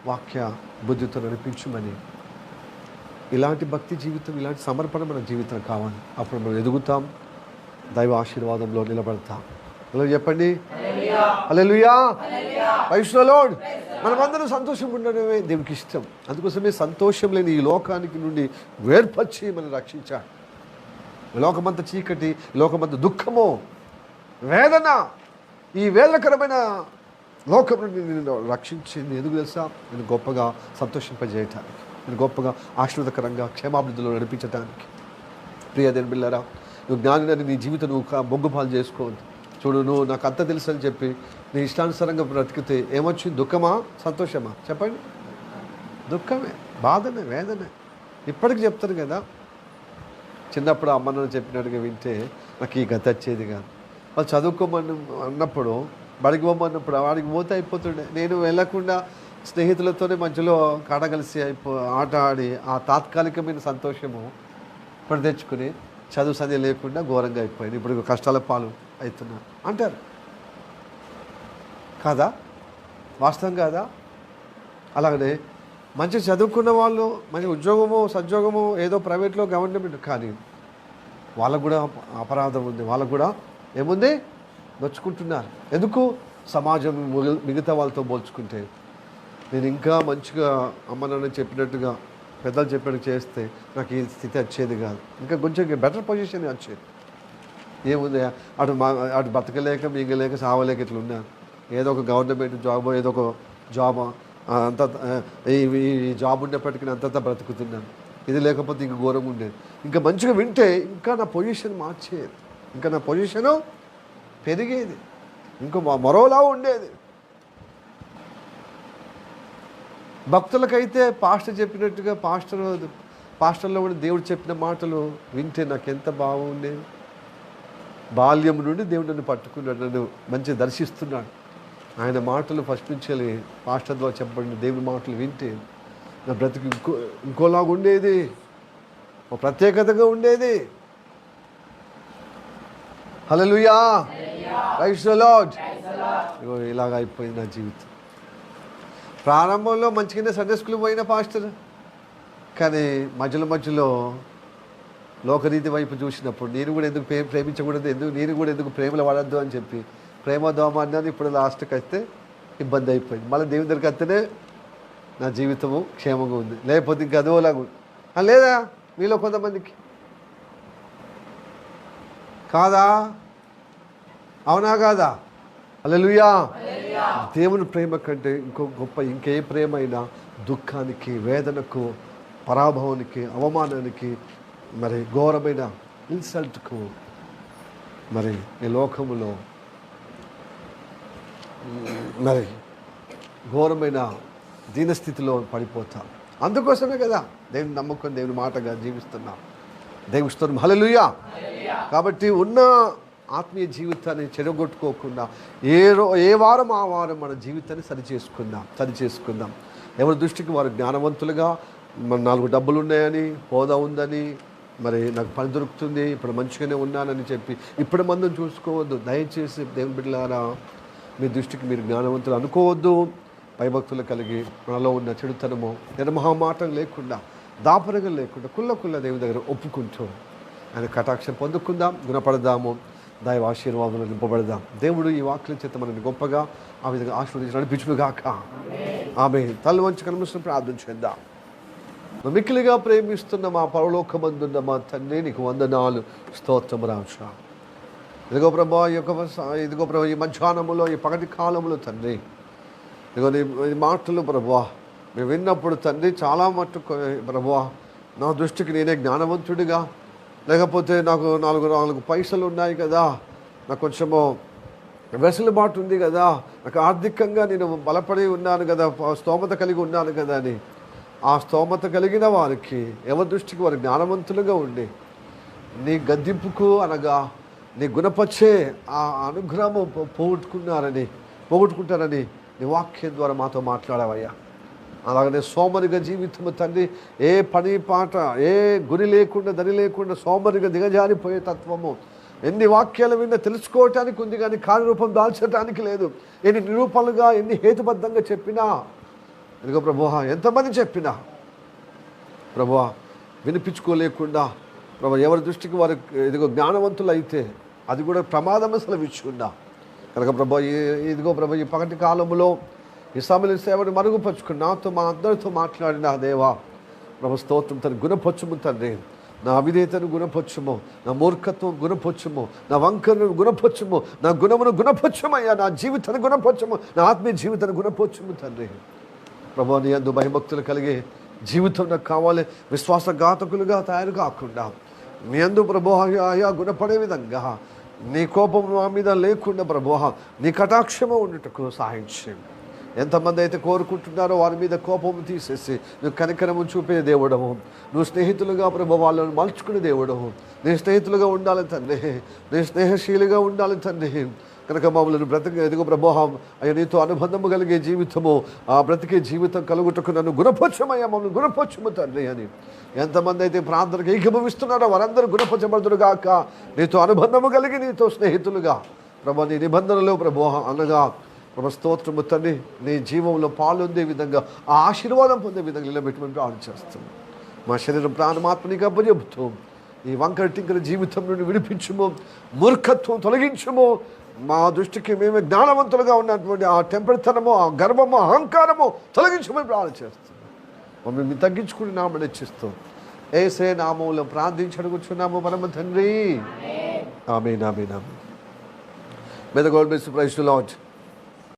వాక్య బుద్ధితో నడిపించమని. ఇలాంటి భక్తి జీవితం, ఇలాంటి సమర్పణ మన జీవితం కావాలి. అప్పుడు మనం ఎదుగుతాం, దైవ ఆశీర్వాదంలో నిలబడతాం. అలా చెప్పండి, హల్లెలూయా, ప్రైజ్ ది లార్డ్. మనమందరం సంతోషం ఉండడమే దేవునికి ఇష్టం. అందుకోసమే సంతోషం లేని ఈ లోకానికి నుండి వేర్పరిచి మనం రక్షించాడు. లోకమంత చీకటి, లోకమంత దుఃఖము, వేదన, ఈ వేదనకరమైన లోకం నుండి నేను రక్షించింది ఎందుకు తెలుసా? నేను గొప్పగా సంతోషింపజేయటానికి, నేను గొప్పగా ఆశీర్వాదకరంగా క్షేమాభివృద్ధిలో నడిపించడానికి. ప్రియ దేవుని బిడ్డలారా, నువ్వు జ్ఞానిని నీ జీవితం నువ్వు బొగ్గుపాలు చేసుకోవద్దు. చూడు, నువ్వు నాకు అంత తెలుసు అని చెప్పి నీ ఇష్టానుసారంగా బ్రతికితే ఏమొచ్చింది? దుఃఖమా, సంతోషమా? చెప్పండి. దుఃఖమే, బాధనే, వేదనే. ఇప్పటికి చెప్తాను కదా, చిన్నప్పుడు అమ్మ నాన్న చెప్పినట్టుగా వింటే నాకు ఈ గత వచ్చేది కాదు. వాళ్ళు చదువుకోమని అన్నప్పుడు, బడికి పోమన్నప్పుడు వాడికి పోతే అయిపోతుండే. నేను వెళ్ళకుండా స్నేహితులతోనే మధ్యలో కాడ కలిసి ఆట ఆడి ఆ తాత్కాలికమైన సంతోషము ఇప్పుడు తెచ్చుకుని చదువు సంధ్య లేకుండా ఘోరంగా అయిపోయింది. ఇప్పుడు కష్టాల పాలు అవుతున్నా అంటారు కాదా? వాస్తవం కాదా? అలాగనే మంచి చదువుకున్న వాళ్ళు, మంచి ఉద్యోగము, సద్యోగము, ఏదో ప్రైవేట్లో, గవర్నమెంట్, కానీ వాళ్ళకు కూడా అపరాధం ఉంది. వాళ్ళకు కూడా ఏముంది? నొచ్చుకుంటున్నారు. ఎందుకు? సమాజం మిగతా వాళ్ళతో పోల్చుకుంటే. నేను ఇంకా మంచిగా అమ్మ నాన్న చెప్పినట్టుగా, పెద్దలు చెప్పినట్టు చేస్తే నాకు ఈ స్థితి వచ్చేది కాదు. ఇంకా కొంచెం బెటర్ పొజిషన్ వచ్చేది. ఏముంది? అటు బతకలేక, మింగలేక, సావలేక ఇట్లా ఉన్నాను. ఏదో ఒక గవర్నమెంట్ జాబో, ఏదో ఒక జాబ్, అంత ఈ జాబ్ ఉన్నప్పటికీ అంతంతా బ్రతుకుతున్నాను. ఇది లేకపోతే ఇంక ఘోరంగా ఉండేది. ఇంకా మంచిగా వింటే ఇంకా నా పొజిషన్ మార్చేది, ఇంకా నా పొజిషను పెరిగేది, ఇంకా మరోలా ఉండేది. భక్తులకైతే పాస్టర్ చెప్పినట్టుగా, పాస్టర్లో కూడా దేవుడు చెప్పిన మాటలు వింటే నాకు ఎంత బాగుండేది. బాల్యం నుండి దేవుడు నన్ను పట్టుకున్నాడు, నన్ను మంచిగా దర్శిస్తున్నాడు. ఆయన మాటలు ఫస్ట్ నుంచి పాస్టర్ ద్వారా చెప్పబడిన దేవుని మాటలు వింటే నా బ్రతికి ఇంకోలాగా ఉండేది, ఒక ప్రత్యేకతగా ఉండేది. హల్లెలూయా, ప్రైజ్ ది లార్డ్. ఇలాగ అయిపోయింది నా జీవితం. ప్రారంభంలో మంచిగానే సండే స్కూల్కి పోయిన పాస్టర్, కానీ మధ్యలో లోకరీతి వైపు చూసినప్పుడు నేను కూడా ఎందుకు ప్రేమించకూడదు, నేను కూడా ఎందుకు ప్రేమలో పడద్దు అని చెప్పి ప్రేమ దోమ అన్నాను. ఇప్పుడు లాస్ట్కి వస్తే ఇబ్బంది అయిపోయింది. మళ్ళీ దేవుని దగ్గరికి వస్తేనే నా జీవితము క్షేమంగా ఉంది, లేకపోతే ఇంకా అదోలాగా ఉంది. లేదా మీలో కొంతమందికి కాదా? అవునా కాదా? హల్లెలూయా. దేవుని ప్రేమ కంటే ఇంకే ప్రేమ అయినా దుఃఖానికి, వేదనకు, పరాభవానికి, అవమానానికి, మరి ఘోరమైన ఇన్సల్ట్కు, మరి ఈ లోకములో మరి ఘోరమైన దీనస్థితిలో పడిపోతాం. అందుకోసమే కదా దేవుని నమ్మకం, దేవుని మాటగా జీవిస్తున్నాం. దేవుని స్తోత్రం, హల్లెలూయా. కాబట్టి ఉన్న ఆత్మీయ జీవితాన్ని చెడగొట్టుకోకుండా ఏ వారం ఆ వారం మన జీవితాన్ని సరిచేసుకుందాం. ఎవరి దృష్టికి వారు జ్ఞానవంతులుగా, మన 4 డబ్బులు ఉన్నాయని, హోదా ఉందని, మరి నాకు పని దొరుకుతుంది, ఇప్పుడు మంచిగానే ఉన్నానని చెప్పి ఇప్పుడు మందం చూసుకోవద్దు. దయచేసి దేవుని బిడ్డలారా, మీ దృష్టికి మీరు జ్ఞానవంతులు అనుకోవద్దు. భయభక్తులు కలిగి మనలో ఉన్న చెడుతనము, నిర్మహామాటం లేకుండా, దాపరగం లేకుండా, కుల్ల దేవుని దగ్గర ఒప్పుకుంటూ ఆయన కటాక్షం పొందుకుందాం, గుణపడదాము, దైవ ఆశీర్వాదంలో నింపబడదాం. దేవుడు ఈ వాక్యం చేత మనల్ని గొప్పగా ఆ విధంగా ఆశీర్వదించి నడిపించుగాక. ఆమేన్. తల వంచి కనుమూసుకొని ప్రార్థన చేద్దాం. మిక్కిలిగా ప్రేమిస్తున్న మా పరలోకమందున్న మా తండ్రి, నీకు వందనాలు, స్తోత్రం రాజా. ఇదిగో ప్రభా ఇదిగో ప్రభా ఈ మధ్యాహ్నములో ఈ పగటి కాలంలో తండ్రి ఇదిగో ఈ మాటలు ప్రభువా మేము విన్నప్పుడు తండ్రి చాలా మట్టుకు ప్రభువా నా దృష్టికి నేనే జ్ఞానవంతుడిగా, లేకపోతే నాకు నాలుగు పైసలు ఉన్నాయి కదా, నాకు కొంచెము వెసులుబాటు ఉంది కదా, నాకు ఆర్థికంగా నేను బలపడి ఉన్నాను కదా, స్తోమత కలిగి ఉన్నాను కదా అని ఆ స్తోమత కలిగిన వారికి ఎవరి దృష్టికి వారు జ్ఞానవంతులుగా ఉండి నీ గద్దింపుకు అనగా నీ గుణపచ్చే ఆ అనుగ్రహము పోగొట్టుకుంటారని నీ వాక్యం ద్వారా మాతో మాట్లాడావయ్యా. అలాగనే సోమరిగా జీవితము తండ్రి, ఏ పని పాట, ఏ గురి లేకుండా దరి లేకుండా సోమరిగా దిగజారిపోయే తత్వము ఎన్ని వాక్యాలు విన్నా తెలుసుకోవటానికి ఉంది కానీ కార్యరూపం దాల్చడానికి లేదు. ఎన్ని నిరూపణలుగా ఎన్ని హేతుబద్ధంగా చెప్పినా ఇదిగో ప్రభువా ఎంతమంది చెప్పినా ప్రభువా వినిపించుకోలేకుండా ప్రభు ఎవరి దృష్టికి వారు ఇదిగో జ్ఞానవంతులు అయితే అది కూడా ప్రమాదం అసలు విచ్చుకున్నా కనుక ప్రభు ఇదిగో ప్రభు ఈ పగటి కాలంలో ఈ సమయంలో సేవను మరుగుపరుచుకుని నాతో మా అందరితో మాట్లాడిన దేవా ప్రభు స్తోత్రం తండ్రి. గుణపరచుము తండ్రి, నా అవిధేయతను గుణపరచుము, నా మూర్ఖత్వం గుణపరచుము, నా వంకను గుణపరచుము, నా గుణమును గుణపరచుమయ్యా, నా జీవితాన్ని గుణపరచుము, నా ఆత్మీయ జీవితాన్ని గుణపరచుము తండ్రి. ప్రభు నీ యందు భయభక్తులు కలిగే జీవితం నాకు కావాలి. విశ్వాసఘాతకులుగా తయారు కాకుండా మీ యందు ప్రభు ఆయా గుణపడే విధంగా నీ కోపం మా మీద లేకుండా ప్రభు నీ కటాక్షము ఉండుటకు సహాయం చేయండి. ఎంతమంది అయితే కోరుకుంటున్నారో వారి మీద కోపము తీసేసి నువ్వు కనికరము చూపే దేవుడము, నువ్వు స్నేహితులుగా ప్రభు వాళ్ళని మలుచుకునే దేవుడము, నీ స్నేహితులుగా ఉండాలి తండ్రి, నీ స్నేహశీలిగా ఉండాలి తండ్రి. కనుక మమ్మల్ని ఎదుగు ప్రభోహం అయ్యా నీతో అనుబంధము కలిగే జీవితము, ఆ బ్రతికే జీవితం కలుగుటకు నన్ను గుణపరచమయ్యా, మమ్మల్ని గుణపరచము తండ్రి అని ఎంతమంది అయితే ప్రార్థనకు ఏకీభవిస్తున్నారో వారందరూ గుణపరచబడుతురు గాక. నీతో అనుబంధము కలిగి నీతో స్నేహితులుగా ప్రభు నీ నిబంధనలో ప్రభోహ అనగా ప్రభు స్తోత్రము తండ్రి, నీ జీవంలో పాలొందే విధంగా ఆ ఆశీర్వాదం పొందే విధంగా నిలబెట్టమని ప్రార్థన చేస్తున్నాం. మా శరీరం ప్రాణమాత్మనికి అప్పచెబుతూ ఈ వంకర టింకర జీవితం నుండి విడిపించుము, మూర్ఖత్వం తొలగించుము, మా దృష్టికి మేమే జ్ఞానవంతులుగా ఉన్నటువంటి ఆ టెంపరితనము, ఆ గర్వము, అహంకారము తొలగించమని ప్రార్థన చేస్తున్నాం. మమ్మల్ని తగ్గించుకుని నామని హెచ్చిస్తూ యేసే నామములో ప్రార్థించి అడుగుచున్నాము పరమ తండ్రి. Amen amen amen. May the God bless you. Praise the lord.